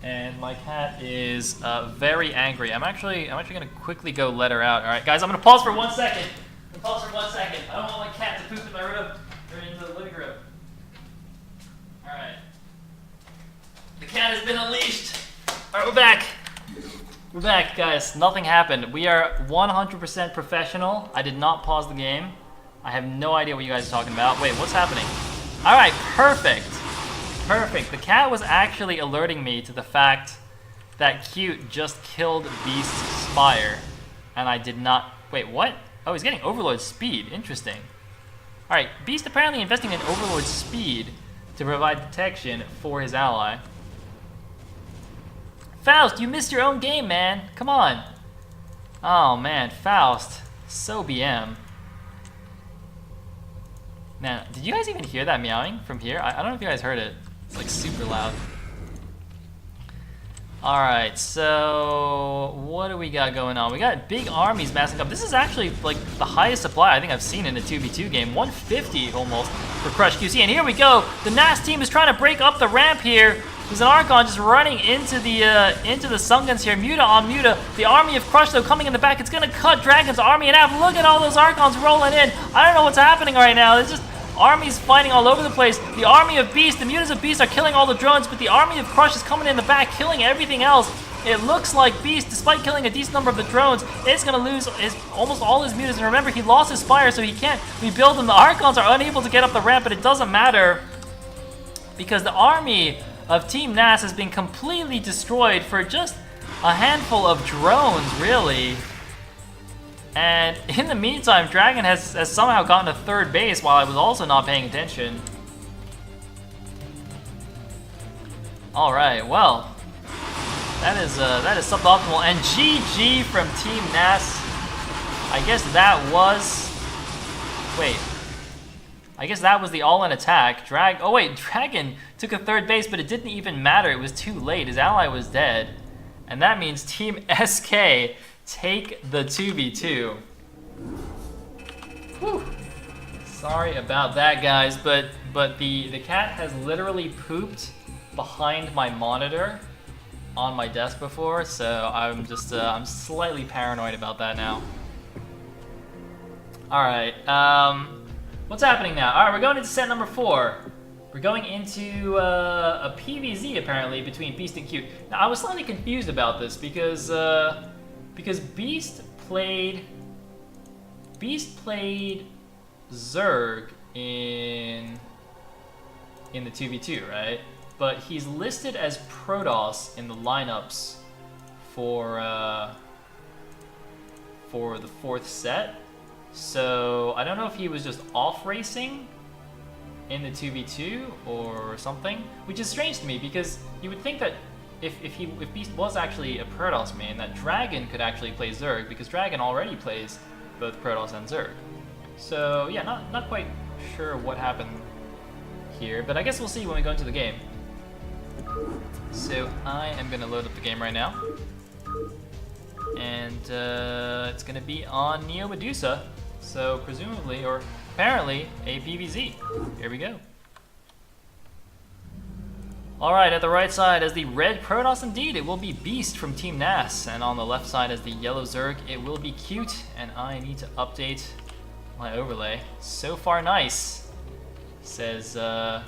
And my cat is very angry. I'm actually gonna quickly go let her out. All right, guys, I'm gonna pause for 1 second. I'm gonna pause for 1 second. I don't want my cat to poop in my room or into the living room. All right. The cat has been unleashed. All right, we're back. We're back, guys. Nothing happened. We are 100% professional. I did not pause the game. I have no idea what you guys are talking about. Wait, what's happening? All right, perfect. Perfect. The cat was actually alerting me to the fact that Cute just killed Beast's Spire, and I did not... Wait, what? Oh, he's getting Overlord speed. Interesting. All right, Beast apparently investing in Overlord speed to provide protection for his ally. Faust, you missed your own game, man. Come on. Oh, man, Faust. So BM. Man, did you guys even hear that meowing from here? I don't know if you guys heard it. It's like super loud. Alright, so what do we got going on? We got big armies massing up. This is actually like the highest supply I think I've seen in a 2v2 game. 150 almost for Crush QC. And here we go. The NaS team is trying to break up the ramp here. There's an Archon just running into the Sun Guns here. Muta on Muta. The army of Crush, though, coming in the back. It's going to cut Dragon's army in half. Look at all those Archons rolling in. I don't know what's happening right now. It's just armies fighting all over the place. The army of Beast, the Mutas of Beast are killing all the drones, but the army of Crush is coming in the back, killing everything else. It looks like Beast, despite killing a decent number of the drones, is going to lose almost all his Mutas. And remember, he lost his Spire, so he can't rebuild them. The Archons are unable to get up the ramp, but it doesn't matter because the army of Team NaS has been completely destroyed for just a handful of drones, really. And in the meantime, Dragon has somehow gotten a third base while I was also not paying attention. All right, well, that is suboptimal. And GG from Team NaS. I guess that was. Wait. I guess that was the all-in attack. Oh wait, Dragon took a third base, but it didn't even matter. It was too late. His ally was dead, and that means Team SK take the 2v2. Whew. Sorry about that, guys, but the cat has literally pooped behind my monitor on my desk before, so I'm just I'm slightly paranoid about that now. All right, what's happening now? All right, we're going into set number 4. We're going into a PvZ apparently between Beast and Cute. Now I was slightly confused about this because Beast played Zerg in the 2v2, right? But he's listed as Protoss in the lineups for the 4th set. So I don't know if he was just off racing in the 2v2 or something, which is strange to me because you would think that if Beast was actually a Protoss main, that Dragon could actually play Zerg because Dragon already plays both Protoss and Zerg. So yeah, not quite sure what happened here, but I guess we'll see when we go into the game. So I am gonna load up the game right now, and it's gonna be on Neo Medusa. So presumably, or apparently, a PvZ. Here we go. Alright, at the right side as the red Protoss, indeed, it will be Beast from Team NaS. And on the left side as the yellow Zerg, it will be Cute. And I need to update my overlay. So far, nice, says Mr.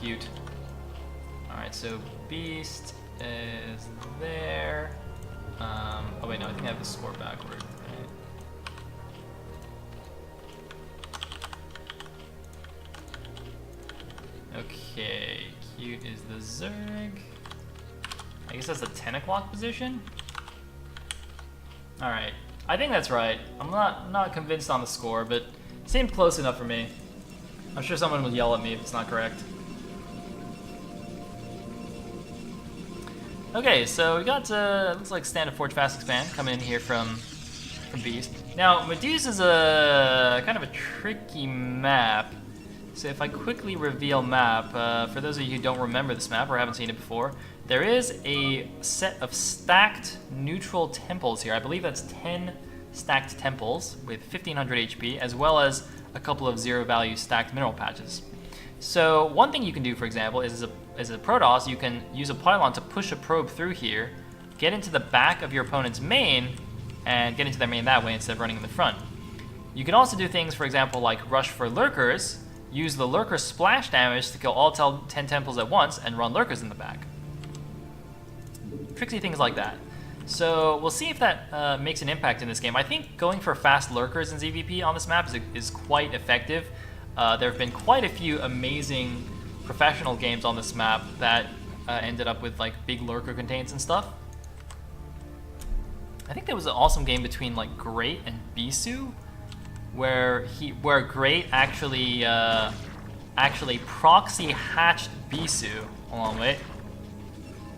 Cute. Alright, so Beast is there. Oh wait, no, I think I have the score backward. Right? Okay, Cute is the Zerg. I guess that's the 10 o'clock position? Alright. I think that's right. I'm not convinced on the score, but it seemed close enough for me. I'm sure someone will yell at me if it's not correct. Okay, so we got, looks like standard Forge Fast Expand coming in here from Beast. Now, Medusa is a kind of a tricky map. So if I quickly reveal map, for those of you who don't remember this map or haven't seen it before, there is a set of stacked neutral temples here. I believe that's 10 stacked temples with 1500 HP, as well as a couple of zero value stacked mineral patches. So one thing you can do, for example, is as a Protoss, you can use a pylon to push a probe through here, get into the back of your opponent's main, and get into their main that way instead of running in the front. You can also do things, for example, like rush for lurkers, use the lurker splash damage to kill all 10 temples at once, and run lurkers in the back. Tricksy things like that. So we'll see if that makes an impact in this game. I think going for fast lurkers in ZVP on this map is quite effective. There have been quite a few amazing professional games on this map that ended up with like big lurker contains and stuff. I think there was an awesome game between like Great and Bisu, where Great actually proxy hatched Bisu. Hold on, wait.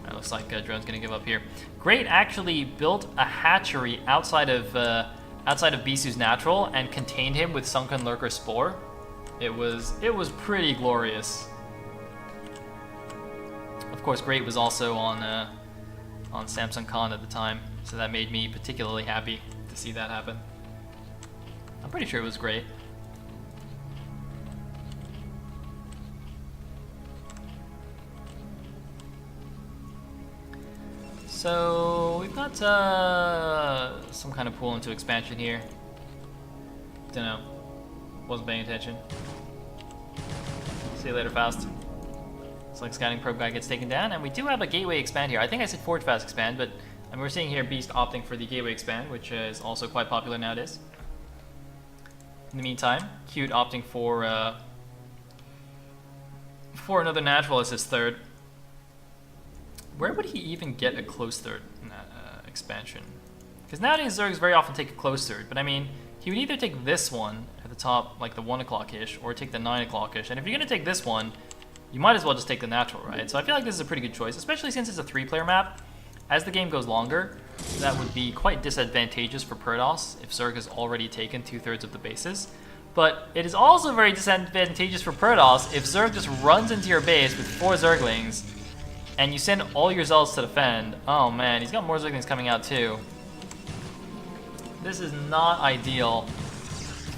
It looks like Drone's gonna give up here. Great actually built a hatchery outside of Bisu's natural and contained him with Sunken Lurker Spore. It was pretty glorious. Of course, Great was also on Samsung Con at the time, so that made me particularly happy to see that happen. I'm pretty sure it was great. So we've got some kind of pool into expansion here. Dunno. Wasn't paying attention. See you later, Faust. Looks like scouting probe guy gets taken down, and we do have a gateway expand here. I think I said Forge Fast expand, but I mean, we're seeing here Beast opting for the gateway expand, which is also quite popular nowadays. In the meantime, Cute opting for another natural as his third. Where would he even get a close third in that expansion? Because nowadays Zergs very often take a close third, but I mean, he would either take this one at the top, like the 1 o'clock-ish, or take the 9 o'clock-ish. And if you're going to take this one, you might as well just take the natural, right? So I feel like this is a pretty good choice, especially since it's a 3-player map. As the game goes longer, that would be quite disadvantageous for Protoss if Zerg has already taken 2/3 of the bases. But it is also very disadvantageous for Protoss if Zerg just runs into your base with 4 Zerglings and you send all your Zealots to defend. Oh man, he's got more Zerglings coming out too. This is not ideal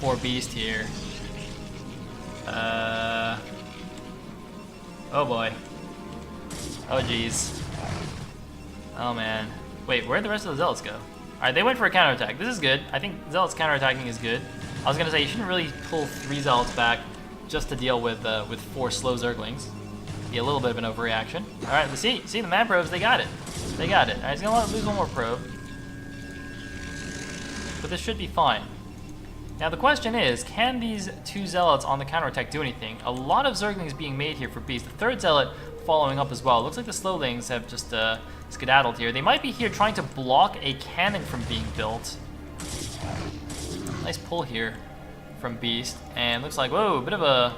for Beast here. Oh boy. Oh jeez. Oh man. Wait, where'd the rest of the Zealots go? Alright, they went for a counterattack. This is good. I think Zealots counterattacking is good. I was gonna say you shouldn't really pull 3 Zealots back just to deal with 4 slow Zerglings. Be a little bit of an overreaction. Alright, let's see the man probes, they got it. They got it. Alright, he's gonna lose one more probe. But this should be fine. Now the question is, can these 2 Zealots on the counterattack do anything? A lot of Zerglings being made here for Beast. The 3rd Zealot following up as well. Looks like the Slowlings have just skedaddled here. They might be here trying to block a cannon from being built. Nice pull here from Beast. And looks like, whoa, a bit of a...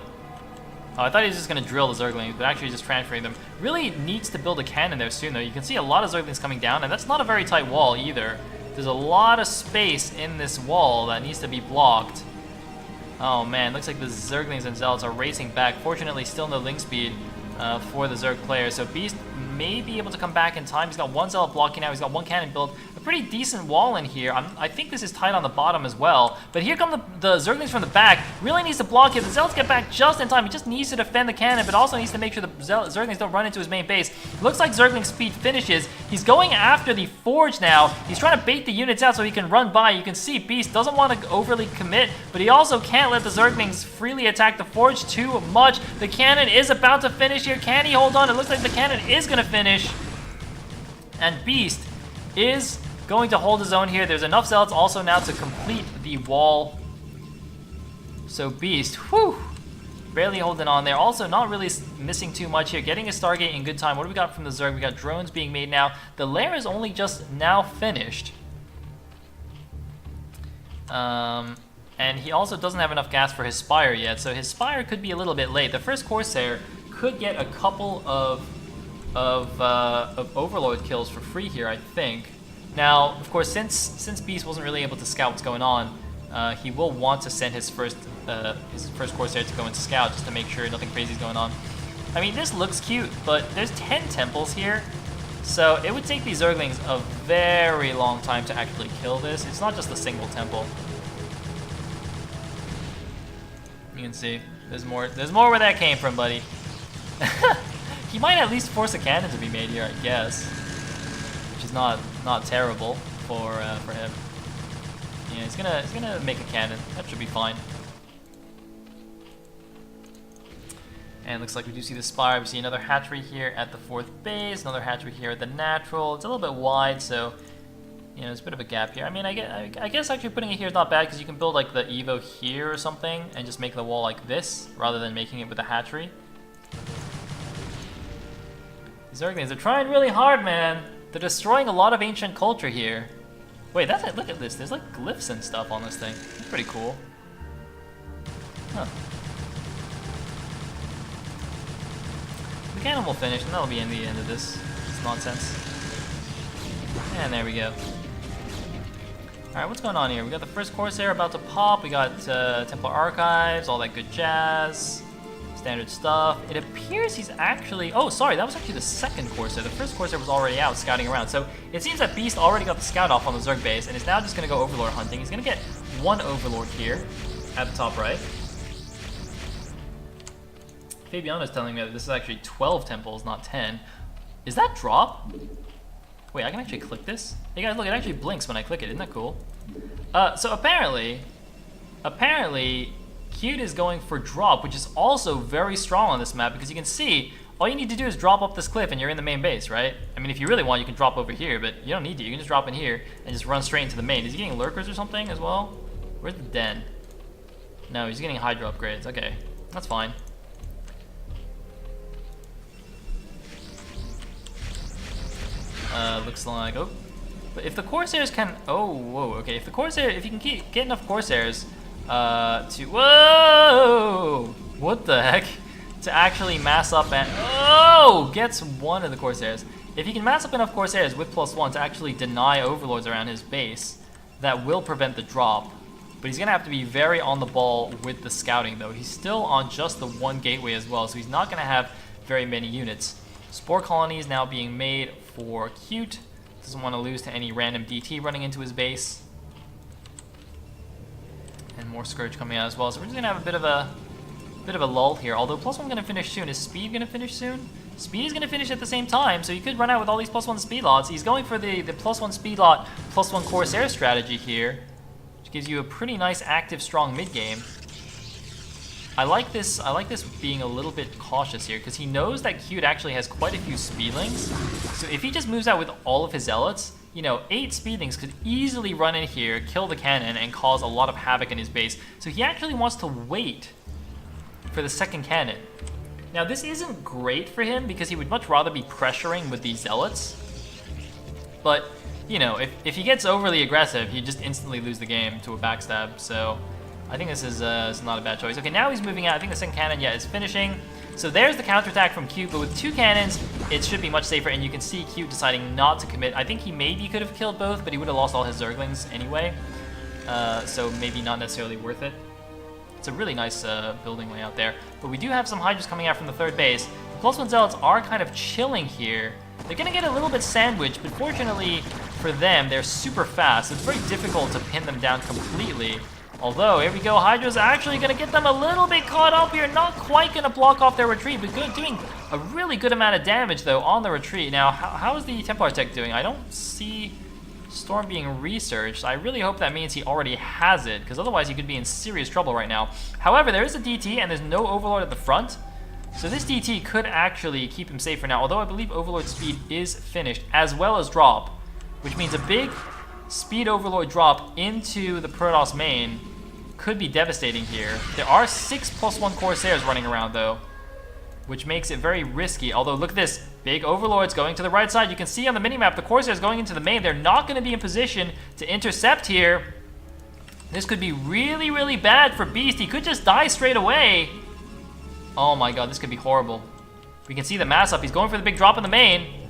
Oh, I thought he was just going to drill the Zerglings, but actually just transferring them. Really needs to build a cannon there soon, though. You can see a lot of Zerglings coming down, and that's not a very tight wall either. There's a lot of space in this wall that needs to be blocked. Oh man, looks like the Zerglings and Zealots are racing back. Fortunately, still no link speed for the Zerg player. So Beast may be able to come back in time. He's got 1 Zealot blocking now. He's got 1 cannon built. A pretty decent wall in here. I think this is tight on the bottom as well. But here come the Zerglings from the back. Really needs to block here. The Zealots get back just in time. He just needs to defend the cannon, but also needs to make sure the Zerglings don't run into his main base. Looks like Zergling speed finishes. He's going after the Forge now. He's trying to bait the units out so he can run by. You can see Beast doesn't want to overly commit, but he also can't let the Zerglings freely attack the Forge too much. The cannon is about to finish here. Can he hold on? It looks like the cannon is going to finish. And Beast is going to hold his own here. There's enough Zealots also now to complete the wall. So Beast, whew, Barely holding on there. Also, not really missing too much here. Getting a Stargate in good time. What do we got from the Zerg? We got drones being made now. The lair is only just now finished. And he also doesn't have enough gas for his Spire yet, so his Spire could be a little bit late. The first Corsair could get a couple of Overlord kills for free here, I think. Now, of course, since Beast wasn't really able to scout what's going on, he will want to send his first Corsair to go into scout just to make sure nothing crazy is going on. I mean, this looks cute, but there's 10 temples here, so it would take these Zerglings a very long time to actually kill this. It's not just a single temple. You can see there's more where that came from, buddy. He might at least force a cannon to be made here, I guess, which is not terrible for him. Yeah, he's gonna make a cannon. That should be fine. And looks like we do see the Spire. We see another hatchery here at the 4th base, another hatchery here at the natural. It's a little bit wide, so you know, there's a bit of a gap here. I mean, I guess actually putting it here is not bad because you can build like the Evo here or something and just make the wall like this rather than making it with a hatchery. These Zerglings are trying really hard, man. They're destroying a lot of ancient culture here. Wait, that's it. Look at this. There's like glyphs and stuff on this thing. That's pretty cool. Huh. The cannon will finish, and that'll be in the end of this nonsense. And there we go. Alright, what's going on here? We got the first Corsair about to pop. We got Templar Archives, all that good jazz. Standard stuff. It appears he's actually... Oh, sorry, that was actually the second Corsair. The first Corsair was already out scouting around. So it seems that Beast already got the scout off on the Zerg base and is now just going to go Overlord hunting. He's going to get one Overlord here at the top right. Fabiano's telling me that this is actually 12 temples, not 10. Is that drop? Wait, I can actually click this? Hey guys, look, it actually blinks when I click it. Isn't that cool? So apparently, Cute is going for drop, which is also very strong on this map because you can see all you need to do is drop up this cliff and you're in the main base, right? I mean, if you really want, you can drop over here, but you don't need to. You can just drop in here and just run straight into the main. Is he getting lurkers or something as well? Where's the den? No, he's getting Hydra upgrades. Okay, that's fine. Looks like, oh, but if the Corsairs can, oh, whoa, okay, if you can get enough Corsairs whoa, what the heck, to actually mass up and, oh, gets one of the Corsairs. If he can mass up enough Corsairs with +1 to actually deny Overlords around his base, that will prevent the drop. But he's gonna have to be very on the ball with the scouting though. He's still on just the one gateway as well, so he's not gonna have very many units. Spore colonies now being made for Cute. Doesn't want to lose to any random DT running into his base. And more Scourge coming out as well. So we're just gonna have a bit of a lull here. Although +1 gonna finish soon. Is Speed gonna finish soon? Speed is gonna finish at the same time, so he could run out with all these +1 speed lots. He's going for the +1 speed lot, +1 Corsair strategy here, which gives you a pretty nice active strong mid game. I like this being a little bit cautious here, because he knows that Cute actually has quite a few speedlings. So if he just moves out with all of his zealots, you know, 8 speedlings could easily run in here, kill the cannon, and cause a lot of havoc in his base. So he actually wants to wait for the second cannon. Now this isn't great for him, because he would much rather be pressuring with these zealots. But, you know, if he gets overly aggressive, he'd just instantly lose the game to a backstab, so... I think this is not a bad choice. Okay, now he's moving out. I think the second cannon, yeah, is finishing. So there's the counterattack from Cute, but with 2 cannons, it should be much safer, and you can see Cute deciding not to commit. I think he maybe could have killed both, but he would have lost all his Zerglings anyway. So maybe not necessarily worth it. It's a really nice building layout there. But we do have some Hydras coming out from the 3rd base. The +1 Zealots are kind of chilling here. They're going to get a little bit sandwiched, but fortunately for them, they're super fast. It's very difficult to pin them down completely. Although, here we go, Hydra's actually going to get them a little bit caught up here. Not quite going to block off their retreat, but doing a really good amount of damage, though, on the retreat. Now, how is the Templar tech doing? I don't see Storm being researched. I really hope that means he already has it, because otherwise he could be in serious trouble right now. However, there is a DT, and there's no Overlord at the front. So this DT could actually keep him safe for now, although I believe Overlord speed is finished, as well as drop, which means a big... Speed Overlord drop into the Protoss main could be devastating here. There are 6+1 Corsairs running around, though, which makes it very risky. Although, look at this. Big Overlords going to the right side. You can see on the minimap the Corsairs going into the main. They're not going to be in position to intercept here. This could be really, really bad for Beast. He could just die straight away. Oh my god, this could be horrible. We can see the mass up. He's going for the big drop in the main.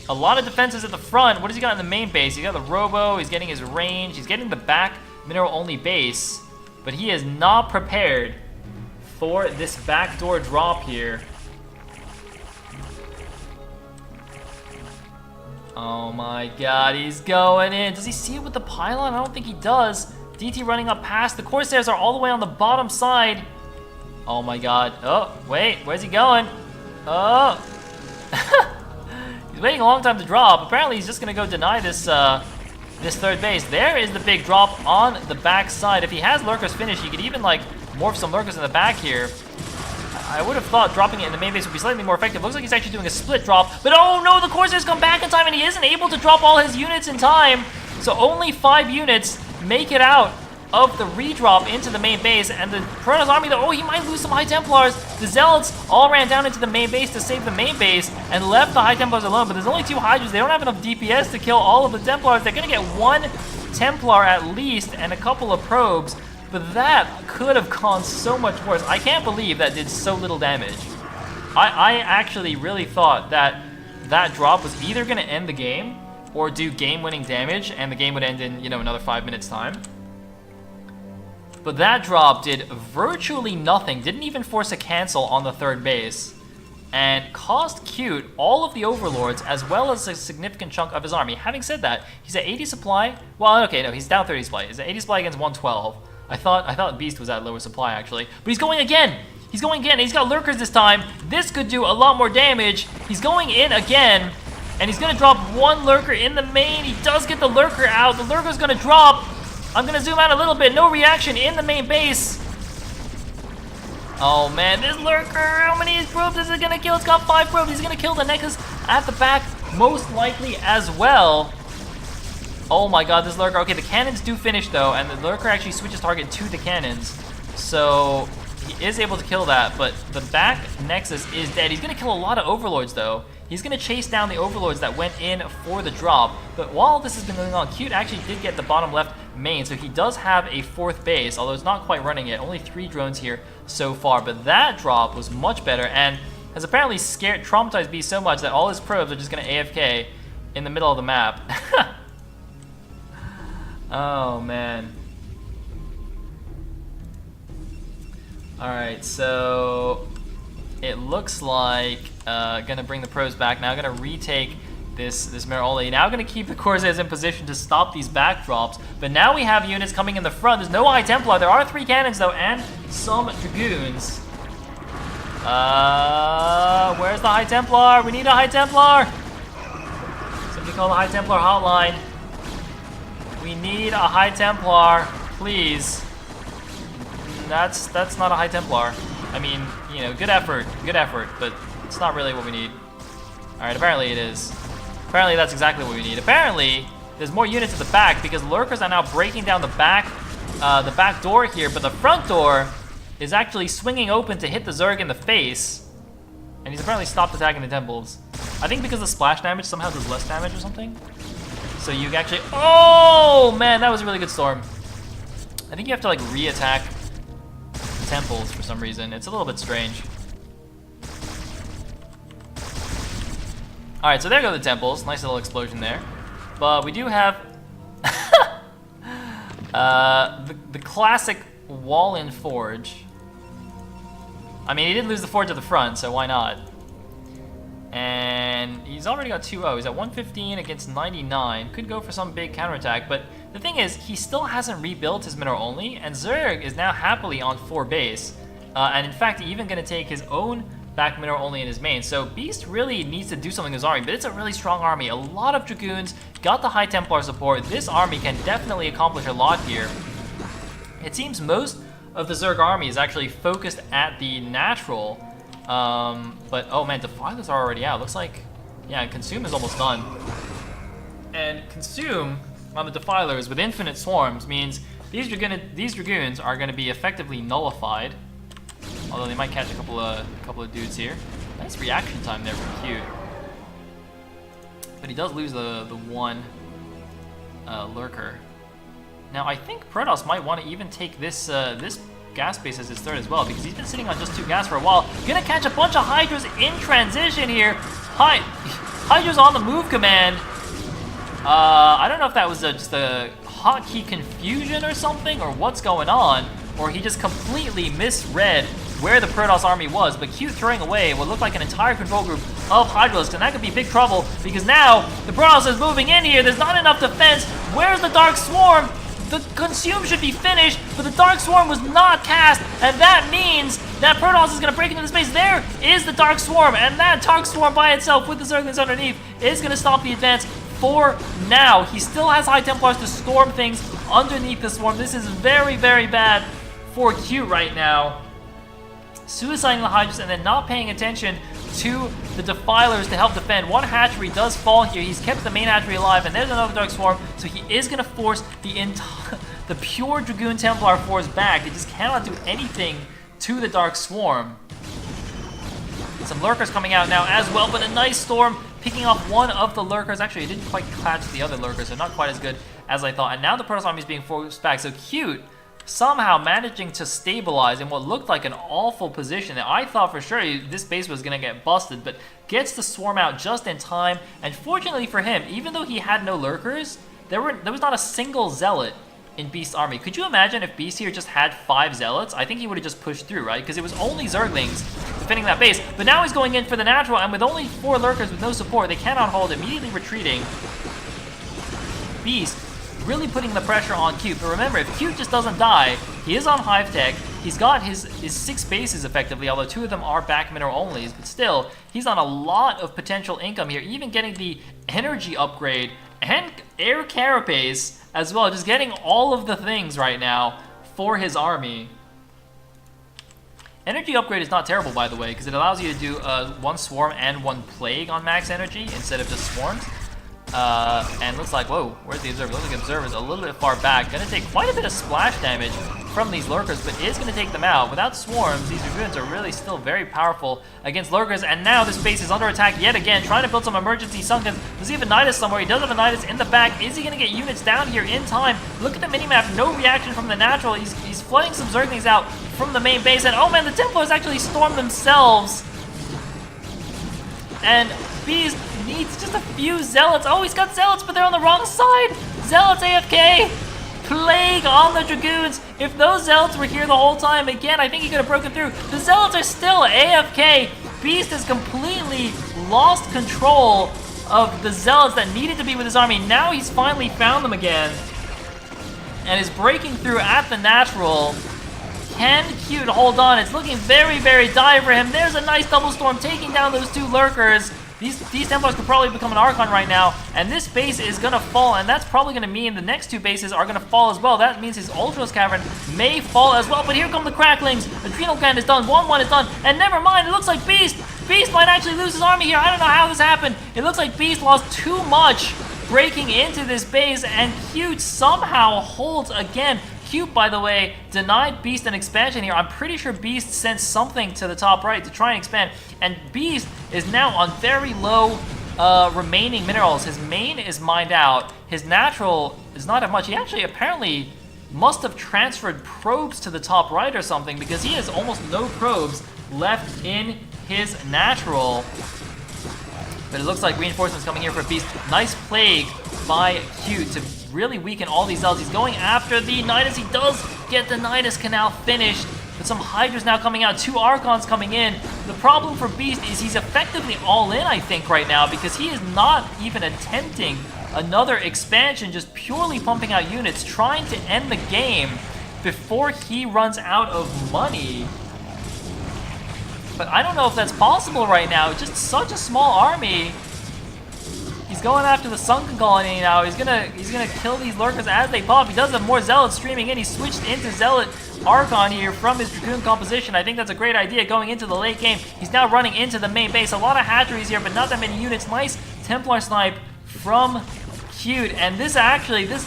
A lot of defenses at the front. What has he got in the main base? He's got the Robo. He's getting his range. He's getting the back mineral-only base. But he is not prepared for this backdoor drop here. Oh my god, he's going in. Does he see it with the pylon? I don't think he does. DT running up past. The Corsairs are all the way on the bottom side. Oh my god. Oh, wait. Where's he going? Oh. He's waiting a long time to drop. Apparently, he's just going to go deny this this third base. There is the big drop on the back side. If he has Lurkers finished, he could even, like, morph some Lurkers in the back here. I would have thought dropping it in the main base would be slightly more effective. Looks like he's actually doing a split drop. But oh no, the Corsairs come back in time and he isn't able to drop all his units in time. So only 5 units make it out of the redrop into the main base. And the Protoss army, though, oh, he might lose some High Templars. The Zealots all ran down into the main base to save the main base and left the High Templars alone. But there's only 2 Hydras. They don't have enough DPS to kill all of the Templars. They're going to get 1 Templar at least and a couple of probes. But that could have gone so much worse. I can't believe that did so little damage. I actually really thought that that drop was either going to end the game or do game-winning damage, and the game would end in, you know, another 5 minutes time. But that drop did virtually nothing, didn't even force a cancel on the third base, and cost Cute all of the Overlords as well as a significant chunk of his army. Having said that, he's at 80 supply. Well, okay, no, he's down 30 supply. He's at 80 supply against 112. I thought Beast was at lower supply, actually. But he's going again! He's going again, and he's got Lurkers this time. This could do a lot more damage. He's going in again, and he's going to drop 1 Lurker in the main. He does get the Lurker out. The Lurker's going to drop. I'm going to zoom out a little bit. No reaction in the main base. Oh, man, this Lurker, how many probes is it going to kill? It's got 5 probes. He's going to kill the Nexus at the back, most likely as well. Oh my god, this Lurker. Okay, the cannons do finish, though, and the Lurker actually switches target to the cannons. So he is able to kill that, but the back Nexus is dead. He's going to kill a lot of Overlords, though. He's going to chase down the Overlords that went in for the drop. But while this has been going on, Cute actually did get the bottom left main, so he does have a 4th base, although it's not quite running yet. Only 3 drones here so far, but that drop was much better and has apparently traumatized Beast so much that all his probes are just going to AFK in the middle of the map. Oh, man. Alright, so it looks like gonna bring the pros back. Now gonna retake this Meroli. Now gonna keep the Corsairs in position to stop these backdrops. But now we have units coming in the front. There's no High Templar. There are 3 cannons, though, and some Dragoons. Where's the High Templar? We need a High Templar! Somebody call the High Templar hotline. We need a High Templar, please. That's not a High Templar. I mean, you know, good effort, but it's not really what we need. Alright, apparently it is. Apparently that's exactly what we need. Apparently, there's more units at the back because Lurkers are now breaking down the back door here, but the front door is actually swinging open to hit the Zerg in the face. And he's apparently stopped attacking the temples. I think because the splash damage somehow does less damage or something. So you actually, oh man, that was a really good storm. I think you have to like re-attack the temples for some reason. It's a little bit strange. All right, so there go the temples. Nice little explosion there. But we do have the classic wall-in forge. I mean, he did lose the forge at the front, so why not? And he's already got 2-0. He's at 115 against 99. Could go for some big counterattack, but the thing is, he still hasn't rebuilt his mineral only, and Zerg is now happily on 4 base. And in fact, even going to take his own back mineral only in his main. So Beast really needs to do something with his army, but it's a really strong army. A lot of Dragoons, got the High Templar support. This army can definitely accomplish a lot here. It seems most of the Zerg army is actually focused at the natural. But oh man, Defilers are already out. Looks like, yeah, Consume is almost done. And Consume on the Defilers with infinite swarms means these Dragoons are going to be effectively nullified. Although they might catch a couple of dudes here. Nice reaction time there from Cute. But he does lose the one lurker. Now I think Protoss might want to even take this this gas base as his third as well, because he's been sitting on just 2 gas for a while. Gonna catch a bunch of Hydras in transition here. Hydra's on the move command. I don't know if that was just a hotkey confusion or something, or what's going on, or he just completely misread where the Protoss army was, but Cute throwing away what looked like an entire control group of Hydralisks, and that could be big trouble, because now the Protoss is moving in here. There's not enough defense. Where's the Dark Swarm? The Consume should be finished, but the Dark Swarm was not cast, and that means that Protoss is going to break into the space. There is the Dark Swarm, and that Dark Swarm by itself with the Zerglings underneath is going to stop the advance for now. He still has High Templars to storm things underneath the Swarm. This is very, very bad for Q right now. Suiciding the Hydras and then not paying attention to the Defilers to help defend. One hatchery does fall here. He's kept the main hatchery alive, and there's another Dark Swarm, so he is going to force the pure Dragoon Templar force back. They just cannot do anything to the Dark Swarm. Some Lurkers coming out now as well, but a nice storm picking off one of the Lurkers. Actually, it didn't quite catch the other Lurkers, so not quite as good as I thought. And now the Protoss army is being forced back, so Cute somehow managing to stabilize in what looked like an awful position. I thought for sure this base was going to get busted, but gets the Swarm out just in time. And fortunately for him, even though he had no Lurkers, there was not a single Zealot in Beast's army. Could you imagine if Beast here just had 5 Zealots? I think he would have just pushed through, right? Because it was only Zerglings defending that base. But now he's going in for the natural, and with only 4 Lurkers with no support, they cannot hold, immediately retreating. Beast really putting the pressure on Cute. But remember, if Cute just doesn't die, he is on Hive Tech. He's got his 6 bases effectively, although 2 of them are back mineral onlys. But still, he's on a lot of potential income here, even getting the energy upgrade and air carapace as well. Just getting all of the things right now for his army. Energy upgrade is not terrible, by the way, because it allows you to do 1 Swarm and 1 Plague on max energy instead of just Swarms. And looks like, whoa, where's the Observer? Looks like Observer's a little bit far back. Gonna take quite a bit of splash damage from these Lurkers, but is gonna take them out. Without Swarms, these Dragoons are really still very powerful against Lurkers, and now this base is under attack yet again, trying to build some emergency Sunkens. Does he have a Nidus somewhere? He does have a Nidus in the back. Is he gonna get units down here in time? Look at the minimap, no reaction from the natural. He's flooding some Zerglings out from the main base, and oh man, the Templars actually stormed themselves. And Beast needs just a few Zealots. Oh, he's got Zealots, but they're on the wrong side. Zealots AFK. Plague on the Dragoons. If those Zealots were here the whole time, again, I think he could have broken through. The Zealots are still AFK. Beast has completely lost control of the Zealots that needed to be with his army. Now he's finally found them again and is breaking through at the natural. Can Cute hold on? It's looking very, very dire for him. There's a nice double storm taking down those 2 Lurkers. These Templars could probably become an Archon right now, and this base is going to fall, and that's probably going to mean the next 2 bases are going to fall as well. That means his Ultros Cavern may fall as well, but here come the Cracklings. Adrenal Gland is done, 1-1 is done, and never mind, it looks like Beast might actually lose his army here. I don't know how this happened. It looks like Beast lost too much breaking into this base, and Cute somehow holds again. Cute, by the way, denied Beast an expansion here. I'm pretty sure Beast sent something to the top right to try and expand, and Beast is now on very low remaining minerals. His main is mined out. His natural is not that much. He actually apparently must have transferred probes to the top right or something, because he has almost no probes left in his natural. But it looks like reinforcements coming here for Beast. Nice Plague by Cute to really weaken all these Zealots. He's going after the Nidus. He does get the Nidus Canal finished, but some Hydras now coming out, 2 Archons coming in. The problem for Beast is he's effectively all in, I think, right now, because he is not even attempting another expansion, just purely pumping out units, trying to end the game before he runs out of money. But I don't know if that's possible right now. Just such a small army. He's going after the Sunken Colony now. He's gonna kill these Lurkers as they pop. He does have more Zealots streaming in. He switched into Zealot Archon here from his Dragoon composition. I think that's a great idea going into the late game. He's now running into the main base. A lot of hatcheries here, but not that many units. Nice Templar snipe from Cute, and this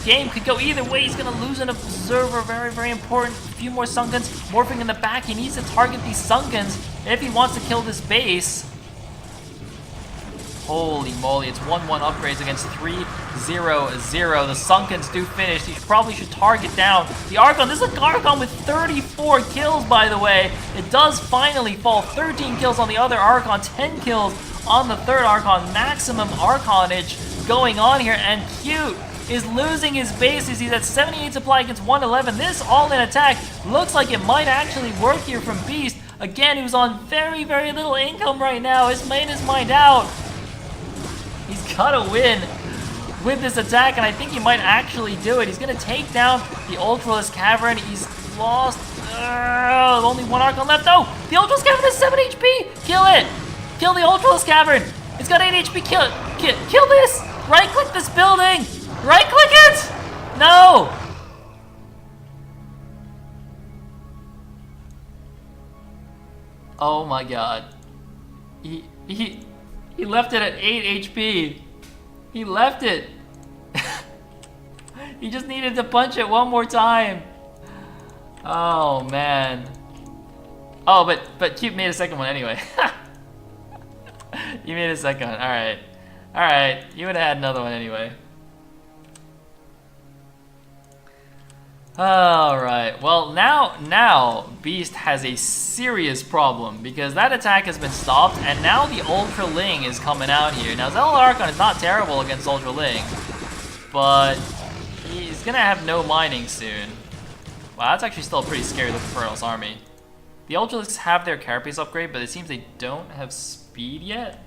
game could go either way. He's gonna lose an observer, very, very important. A few more Sunkens, morphing in the back. He needs to target these Sunkens if he wants to kill this base. Holy moly, it's 1-1 upgrades against 3-0-0. The Sunkens do finish. He probably should target down the Archon. This is a Archon with 34 kills, by the way. It does finally fall. 13 kills on the other Archon, 10 kills on the third Archon. Maximum Archonage going on here, and Cute is losing his bases. He's at 78 supply against 111. This all-in attack looks like it might actually work here from Beast. Again, who's on very, very little income right now. He's made his mind out. He's got to win with this attack, and I think he might actually do it. He's going to take down the Ultralisk Cavern. He's lost. Only one Archon left. No! The Ultralisk Cavern has 7 HP! Kill it! Kill the Ultralisk Cavern! It's got 8 HP. Kill it! Kill this! Right-click this building! Right-click it! No! Oh my god. He left it at 8 HP. He left it. He just needed to punch it one more time. Oh man. Oh, but Cute made a second one anyway. You made a second one. Alright. Alright. You would have had another one anyway. Alright, well now Beast has a serious problem because that attack has been stopped and now the Ultra Ling is coming out here. Now Zelda Archon is not terrible against Ultra Ling, but he's gonna have no mining soon. Wow, that's actually still a pretty scary looking Feral's army. The Ultralisks have their Carapace upgrade, but it seems they don't have speed yet.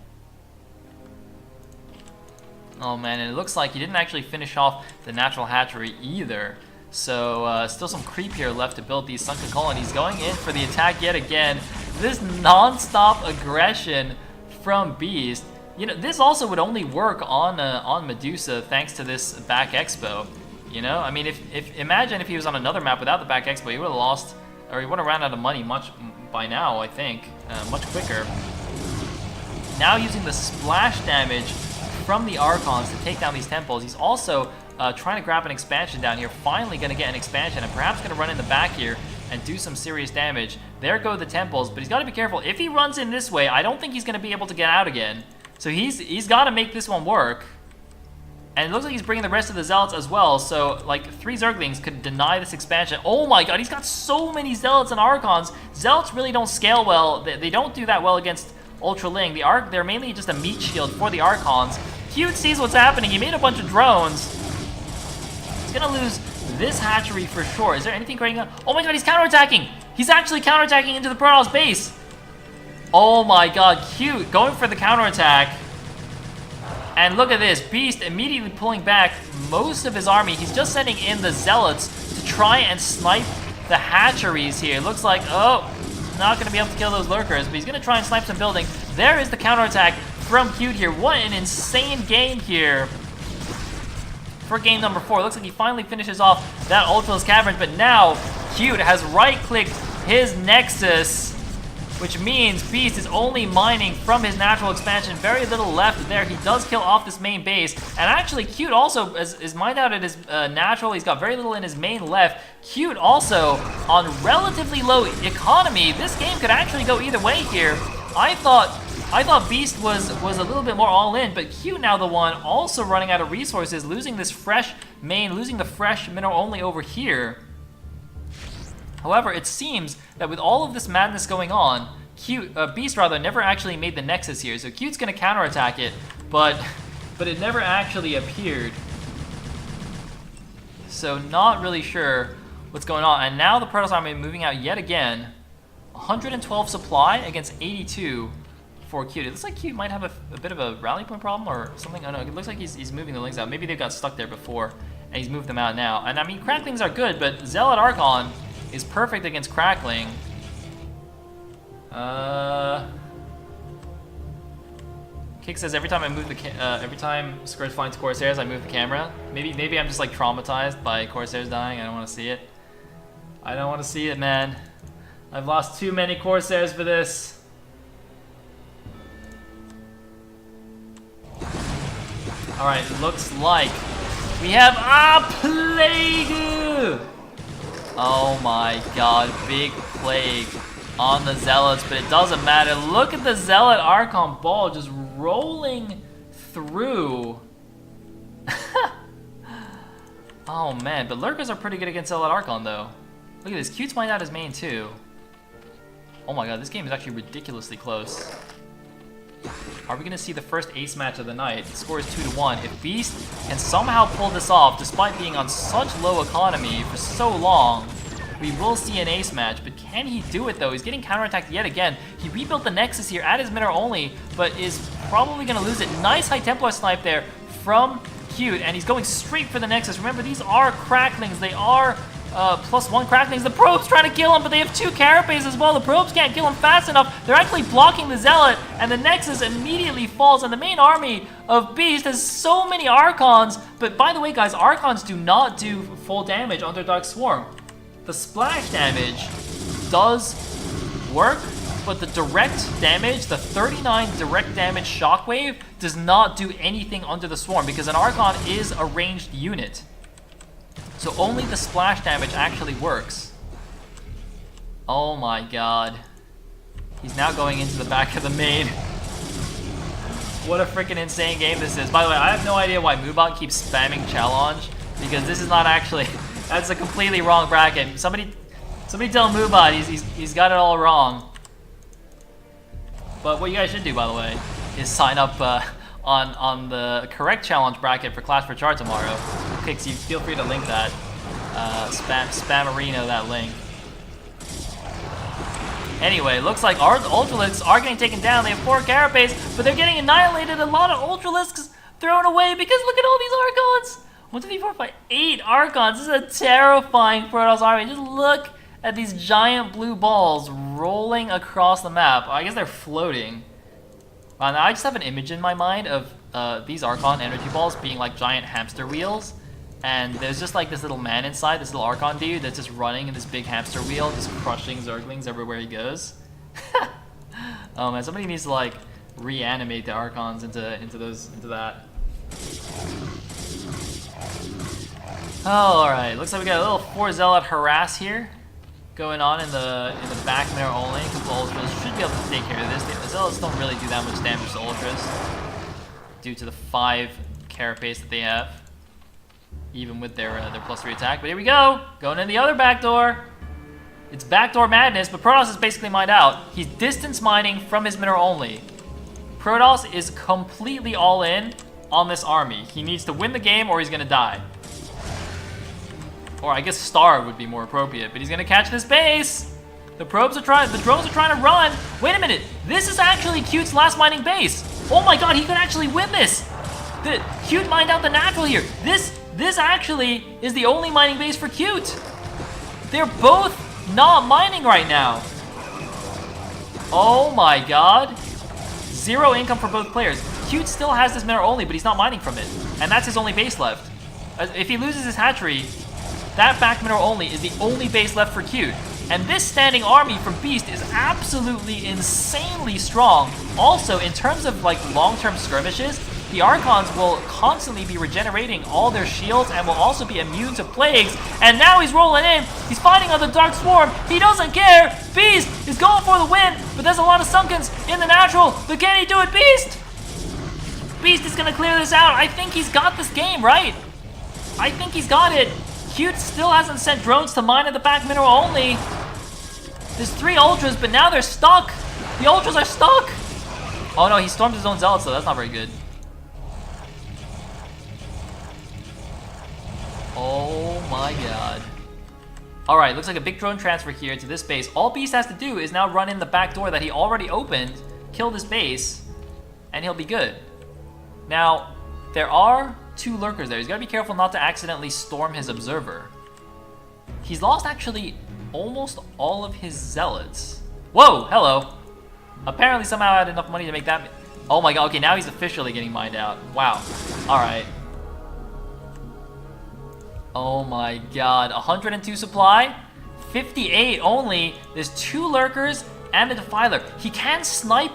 Oh man, and it looks like he didn't actually finish off the natural hatchery either. So still some creep here left to build these sunken colonies. Going in for the attack yet again. This non-stop aggression from Beast. You know, this also would only work on Medusa thanks to this back expo. You know, I mean, imagine if he was on another map without the back expo, he would have lost, or he would have ran out of money much by now. I think much quicker. Now using the splash damage from the Archons to take down these temples. He's also trying to grab an expansion down here. Finally going to get an expansion and perhaps going to run in the back here and do some serious damage. There go the temples, but he's got to be careful. If he runs in this way, I don't think he's going to be able to get out again. So he's got to make this one work. And it looks like he's bringing the rest of the Zealots as well. So like 3 Zerglings could deny this expansion. Oh my god, he's got so many Zealots and Archons. Zealots really don't scale well. They don't do that well against Ultra Ling. They're mainly just a meat shield for the Archons. Cute sees what's happening. He made a bunch of drones. He's gonna lose this hatchery for sure. Is there anything going on? Oh my god, he's counterattacking! He's actually counterattacking into the Protoss base! Oh my god, Cute going for the counterattack. And look at this, Beast immediately pulling back most of his army. He's just sending in the Zealots to try and snipe the hatcheries here. Looks like, oh, not gonna be able to kill those lurkers, but he's gonna try and snipe some buildings. There is the counterattack from Cute here. What an insane game here for game number 4. Looks like he finally finishes off that Ultralisk Cavern, but now Cute has right-clicked his Nexus, which means Beast is only mining from his natural expansion. Very little left there. He does kill off this main base, and actually Cute also is mined out at his natural. He's got very little in his main left. Cute also on relatively low economy. This game could actually go either way here. I thought Beast was a little bit more all-in, but Cute now the one also running out of resources, losing this fresh main, losing the fresh mineral only over here. However, it seems that with all of this madness going on, Beast never actually made the Nexus here, so Cute's gonna counterattack it, but it never actually appeared. So not really sure what's going on. And now the Protoss army moving out yet again. 112 supply against 82 for Cute. It looks like Cute might have a bit of a rally point problem or something. I don't know. It looks like he's moving the Lings out. Maybe they got stuck there before, and he's moved them out now. And I mean, Cracklings are good, but Zealot Archon is perfect against Crackling. Kick says every time I move every time Scourge finds Corsairs, I move the camera. Maybe I'm just like traumatized by Corsairs dying. I don't want to see it. I don't want to see it, man. I've lost too many Corsairs for this. All right, it looks like We have a Plague! Oh my god, big Plague on the Zealots, but it doesn't matter. Look at the Zealot Archon ball just rolling through. Oh man, but Lurkers are pretty good against Zealot Archon though. Look at this, Cute's mined out his main too. Oh my god, this game is actually ridiculously close. Are we gonna see the first ace match of the night? The score is 2-1. If Beast can somehow pull this off, despite being on such low economy for so long, we will see an ace match. But can he do it though? He's getting counterattacked yet again. He rebuilt the Nexus here at his Mineral only, but is probably gonna lose it. Nice High Templar snipe there from Cute, and he's going straight for the Nexus. Remember, these are Cracklings. They are +1 Cracklings. The Probe's trying to kill him, but they have 2 Carapaces as well. The Probes can't kill him fast enough. They're actually blocking the Zealot, and the Nexus immediately falls. And the main army of Beast has so many Archons. But by the way, guys, Archons do not do full damage under Dark Swarm. The splash damage does work, but the direct damage, the 39 direct damage Shockwave, does not do anything under the Swarm because an Archon is a ranged unit. So only the splash damage actually works. Oh my god. He's now going into the back of the main. What a freaking insane game this is. By the way, I have no idea why Mubot keeps spamming challenge, because this is not actually... That's a completely wrong bracket. Somebody tell Mubot he's got it all wrong. But what you guys should do, by the way, is sign up on the correct challenge bracket for Clash for Char tomorrow. Okay, so you feel free to link that. Spam-arino that link. Anyway, looks like our Ultralisks are getting taken down. They have 4 Carapace, but they're getting annihilated. A lot of Ultralisks thrown away because look at all these Archons. 1, 2, 3, 4, 5, 8 Archons. This is a terrifying Protoss army. Just look at these giant blue balls rolling across the map. I guess they're floating. Now I just have an image in my mind of these Archon energy balls being like giant hamster wheels. And there's just like this little man inside, this little Archon dude that's just running in this big hamster wheel, just crushing Zerglings everywhere he goes. Oh man, somebody needs to like reanimate the Archons into that. Oh, alright. Looks like we got a little 4 Zealot harass here going on in the back mirror only. A couple Ultras should be able to take care of this. The Zealots don't really do that much damage to Ultras due to the 5 Carapace that they have, even with their +3 attack. But here we go, going in the other back door. It's backdoor madness, but Protoss is basically mined out. He's distance mining from his mineral only. Protoss is completely all in on this army. He needs to win the game or he's gonna die. Or I guess starve would be more appropriate, but he's gonna catch this base. The drones are trying to run. Wait a minute, this is actually Cute's last mining base. Oh my god, he could actually win this. Cute mined out the natural here. This actually is the only mining base for Cute. They're both not mining right now. Oh my god. 0 income for both players. Cute still has this mineral only, but he's not mining from it. And that's his only base left. If he loses his hatchery, that back mineral only is the only base left for Cute. And this standing army from Beast is absolutely insanely strong. Also, in terms of like long-term skirmishes, the Archons will constantly be regenerating all their shields and will also be immune to plagues. And now he's rolling in. He's fighting on the Dark Swarm. He doesn't care. Beast is going for the win, but there's a lot of Sunkens in the natural. But can he do it, Beast? Beast is going to clear this out. I think he's got this game, right? I think he's got it. Cute still hasn't sent drones to mine at the back mineral only. There's 3 Ultras, but now they're stuck. The Ultras are stuck. Oh no, he stormed his own Zealots, so that's not very good. Oh my god. Alright, looks like a big drone transfer here to this base. All Beast has to do is now run in the back door that he already opened, kill this base, and he'll be good. Now, there are 2 lurkers there. He's got to be careful not to accidentally storm his observer. He's lost actually almost all of his Zealots. Whoa, hello. Apparently somehow I had enough money to make that. Oh my god, okay, now he's officially getting mined out. Wow. Alright. Oh my god, 102 supply, 58 only. There's 2 lurkers and a defiler. He can snipe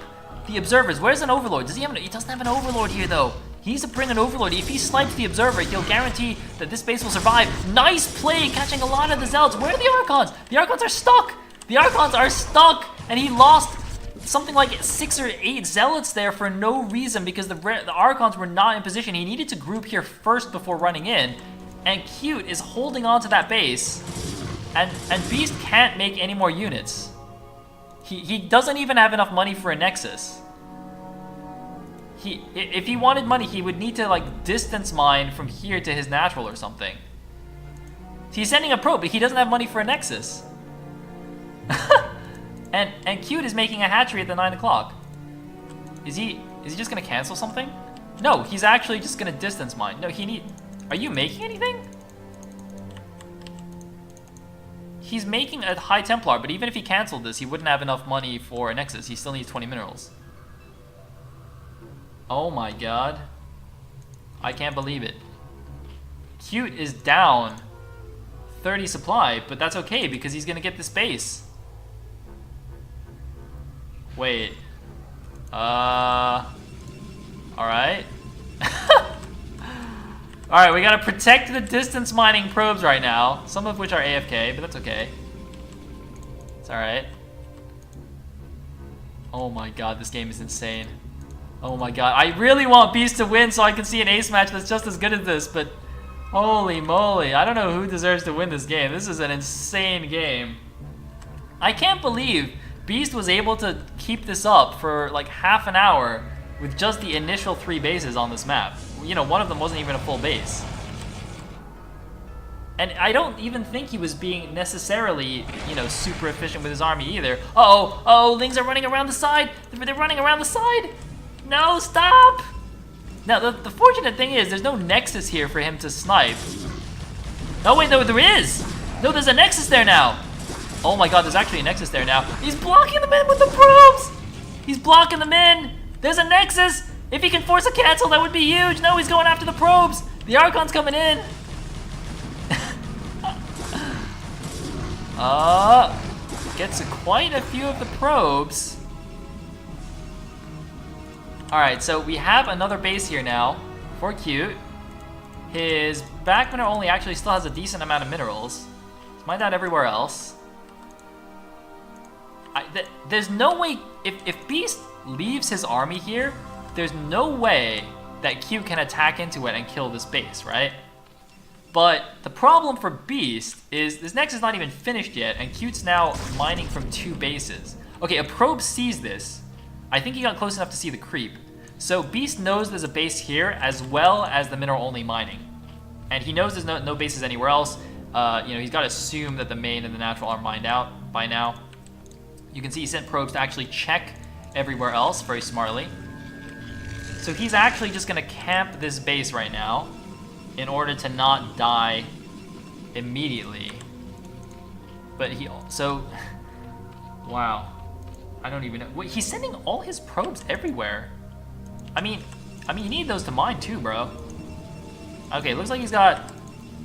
the observers. Where's an overlord? Does he have he doesn't have an overlord here though. He needs to bring an Overlord. If he snipes the Observer, he'll guarantee that this base will survive. Nice play, catching a lot of the Zealots. Where are the Archons? The Archons are stuck. The Archons are stuck, and he lost something like 6 or 8 Zealots there for no reason because the Archons were not in position. He needed to group here first before running in, and Cute is holding on to that base, and Beast can't make any more units. He doesn't even have enough money for a Nexus. If he wanted money, he would need to like distance mine from here to his natural or something. He's sending a probe, but he doesn't have money for a Nexus. and Cute is making a hatchery at the 9 o'clock. Is he just gonna cancel something? No, he's actually just gonna distance mine. No, are you making anything? He's making a High Templar, but even if he canceled this, he wouldn't have enough money for a Nexus. He still needs 20 minerals. Oh my god. I can't believe it. Cute is down 30 supply, but that's okay because he's gonna get this base. Wait. Alright. Alright, we gotta protect the distance mining probes right now, some of which are AFK, but that's okay. It's alright. Oh my god, this game is insane. Oh my god, I really want Beast to win so I can see an ace match that's just as good as this, but holy moly, I don't know who deserves to win this game. This is an insane game. I can't believe Beast was able to keep this up for like half an hour with just the initial 3 bases on this map. You know, one of them wasn't even a full base. And I don't even think he was being necessarily, you know, super efficient with his army either. Uh-oh, Lings are running around the side. They're running around the side. No, stop! Now, the fortunate thing is there's no Nexus here for him to snipe. Oh, wait, no, there is! No, there's a Nexus there now. Oh my god, there's actually a Nexus there now. He's blocking them in with the probes! He's blocking them in! There's a Nexus! If he can force a cancel, that would be huge! No, he's going after the probes! The Archon's coming in! Gets quite a few of the probes. Alright, so we have another base here now for Cute. His back mineral only actually still has a decent amount of minerals. Let's mine that everywhere else. There's no way, if Beast leaves his army here, there's no way that Cute can attack into it and kill this base, right? But the problem for Beast is this Nexus is not even finished yet, and Cute's now mining from 2 bases. Okay, a probe sees this. I think he got close enough to see the creep. So Beast knows there's a base here as well as the mineral only mining. And he knows there's no bases anywhere else. You know, he's got to assume that the main and the natural are mined out by now. You can see he sent probes to actually check everywhere else very smartly. So he's actually just going to camp this base right now in order to not die immediately. But wow. I don't even know. Wait, he's sending all his probes everywhere. I mean, you need those to mine too, bro. Okay, looks like he's got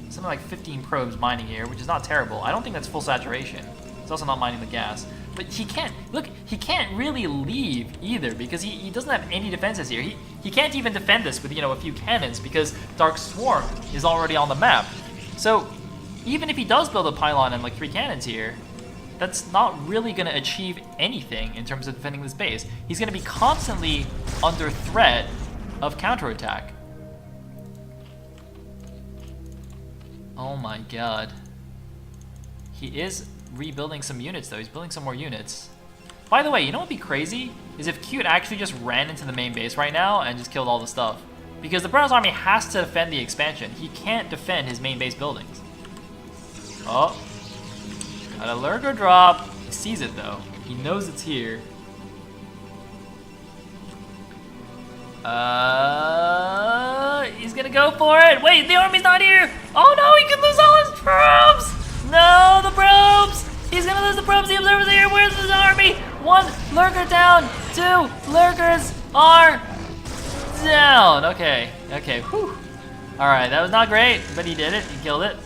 something like 15 probes mining here, which is not terrible. I don't think that's full saturation. He's also not mining the gas. But he can't really leave either because he doesn't have any defenses here. He can't even defend this with, you know, a few cannons because Dark Swarm is already on the map. So even if he does build a pylon and like 3 cannons here, that's not really going to achieve anything in terms of defending this base. He's going to be constantly under threat of counterattack. Oh my god. He is rebuilding some units though. He's building some more units. By the way, you know what would be crazy? Is if Cute actually just ran into the main base right now and just killed all the stuff. Because the Browse army has to defend the expansion. He can't defend his main base buildings. Oh. Got a lurker drop. He sees it though. He knows it's here. He's gonna go for it. Wait, the army's not here. Oh no, he could lose all his probes. No, the probes. He's gonna lose the probes. The observer's here. Where's his army? 1 lurker down. 2 lurkers are down. Okay, okay. Whew. All right, that was not great, but he did it. He killed it.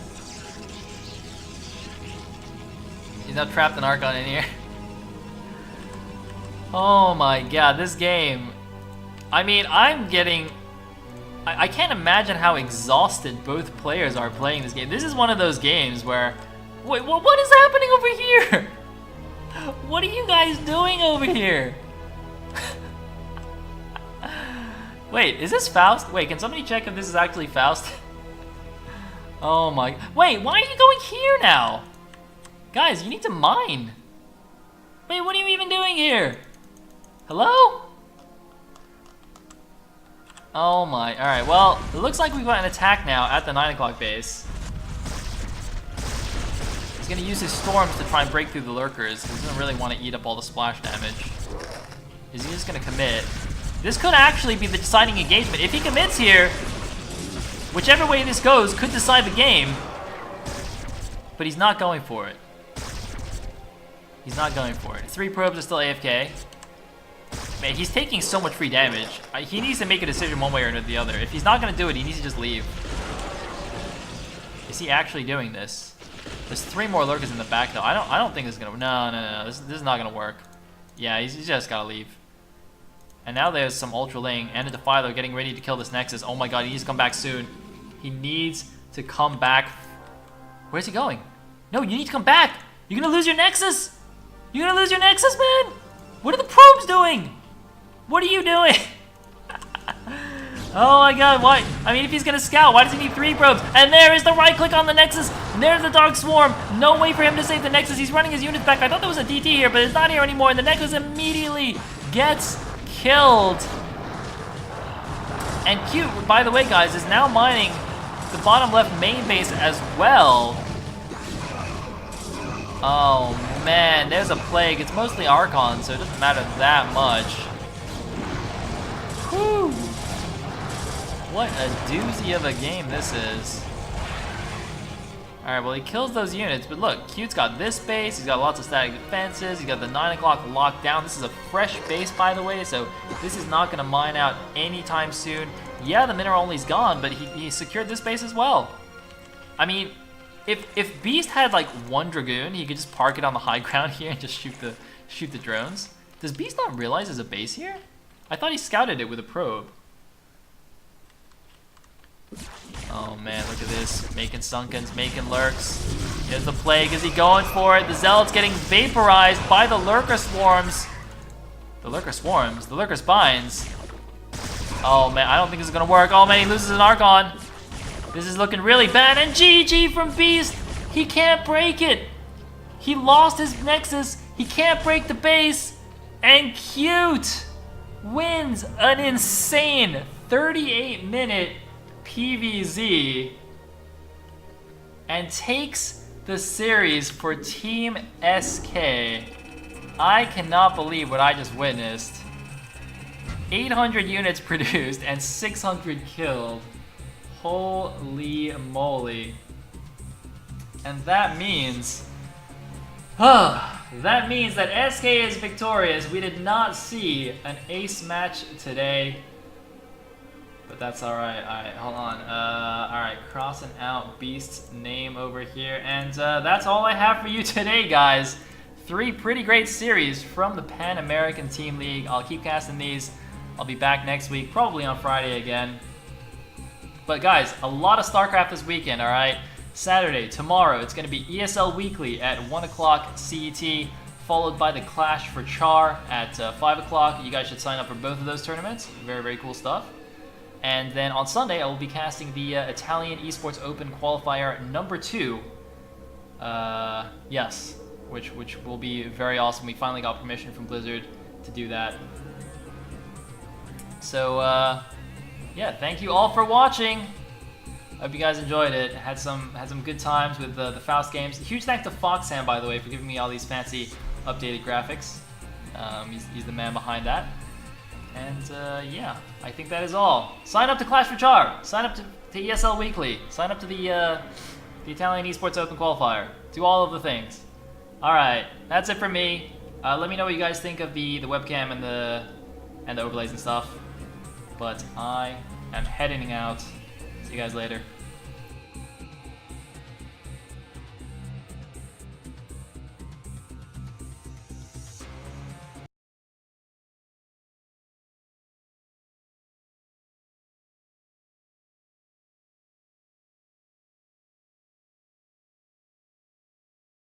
He's now trapped an Archon in here. Oh my god, this game. I mean, I'm getting I can't imagine how exhausted both players are playing this game. This is one of those games where... Wait, what is happening over here? What are you guys doing over here? Wait, is this Faust? Wait, can somebody check if this is actually Faust? Oh my... Wait, why are you going here now? Guys, you need to mine. Wait, what are you even doing here? Hello? Oh my... Alright, well, it looks like we've got an attack now at the 9 o'clock base. He's gonna use his storms to try and break through the lurkers. He doesn't really want to eat up all the splash damage. Is he just gonna commit? This could actually be the deciding engagement. If he commits here, whichever way this goes could decide the game. But he's not going for it. He's not going for it. 3 probes are still AFK. Man, he's taking so much free damage. He needs to make a decision one way or the other. If he's not going to do it, he needs to just leave. Is he actually doing this? There's 3 more lurkers in the back, though. I don't think this is going to... No. This is not going to work. Yeah, he's just got to leave. And now there's some Ultra Ling and a Defiler getting ready to kill this Nexus. Oh my god, he needs to come back soon. He needs to come back. Where's he going? No, you need to come back. You're going to lose your Nexus. You're going to lose your Nexus, man. What are the probes doing? What are you doing? Oh my god, why? I mean, if he's gonna scout, why does he need 3 probes? And there is the right click on the Nexus. And there's the Dark Swarm. No way for him to save the Nexus. He's running his units back. I thought there was a DT here, but it's not here anymore. And the Nexus immediately gets killed. And Cute, by the way, guys, is now mining the bottom left main base as well. Oh man, there's a plague. It's mostly Archon, so it doesn't matter that much. Whew. What a doozy of a game this is. Alright, well he kills those units, but look, Cute's got this base, he's got lots of static defenses, he's got the 9 o'clock locked down. This is a fresh base, by the way, so this is not going to mine out anytime soon. Yeah, the mineral only's gone, but he secured this base as well. I mean, if Beast had like 1 Dragoon, he could just park it on the high ground here and just shoot the drones. Does Beast not realize there's a base here? I thought he scouted it with a probe. Oh man, look at this. Making Sunkens, making Lurks. There's the Plague. Is he going for it? The Zealot's getting vaporized by the Lurker Swarms. The Lurker Swarms? The Lurker Spines. Oh man, I don't think this is gonna work. Oh man, he loses an Archon. This is looking really bad, and GG from Beast! He can't break it! He lost his Nexus, he can't break the base, and Cute wins an insane 38-minute PVZ and takes the series for Team SK. I cannot believe what I just witnessed. 800 units produced and 600 killed. Holy moly. And that means that SK is victorious. We did not see an ace match today, but that's alright. Alright, hold on. Alright, crossing out Beast's name over here, and that's all I have for you today, guys. 3 pretty great series from the Pan American Team League. I'll keep casting these. I'll be back next week, probably on Friday again. But guys, a lot of StarCraft this weekend, alright? Saturday, tomorrow, it's going to be ESL Weekly at 1 o'clock CET, followed by the Clash for Char at 5 o'clock. You guys should sign up for both of those tournaments. Very, very cool stuff. And then on Sunday, I will be casting the Italian Esports Open Qualifier number 2. Yes, which will be very awesome. We finally got permission from Blizzard to do that. So, yeah, thank you all for watching. Hope you guys enjoyed it. Had some good times with the Faust games. Huge thanks to Foxham, by the way, for giving me all these fancy updated graphics. He's the man behind that. And yeah, I think that is all. Sign up to Clash for Char. Sign up to ESL Weekly. Sign up to the Italian Esports Open Qualifier. Do all of the things. All right, that's it for me. Let me know what you guys think of the webcam and the overlays and stuff. But I am heading out. See you guys later.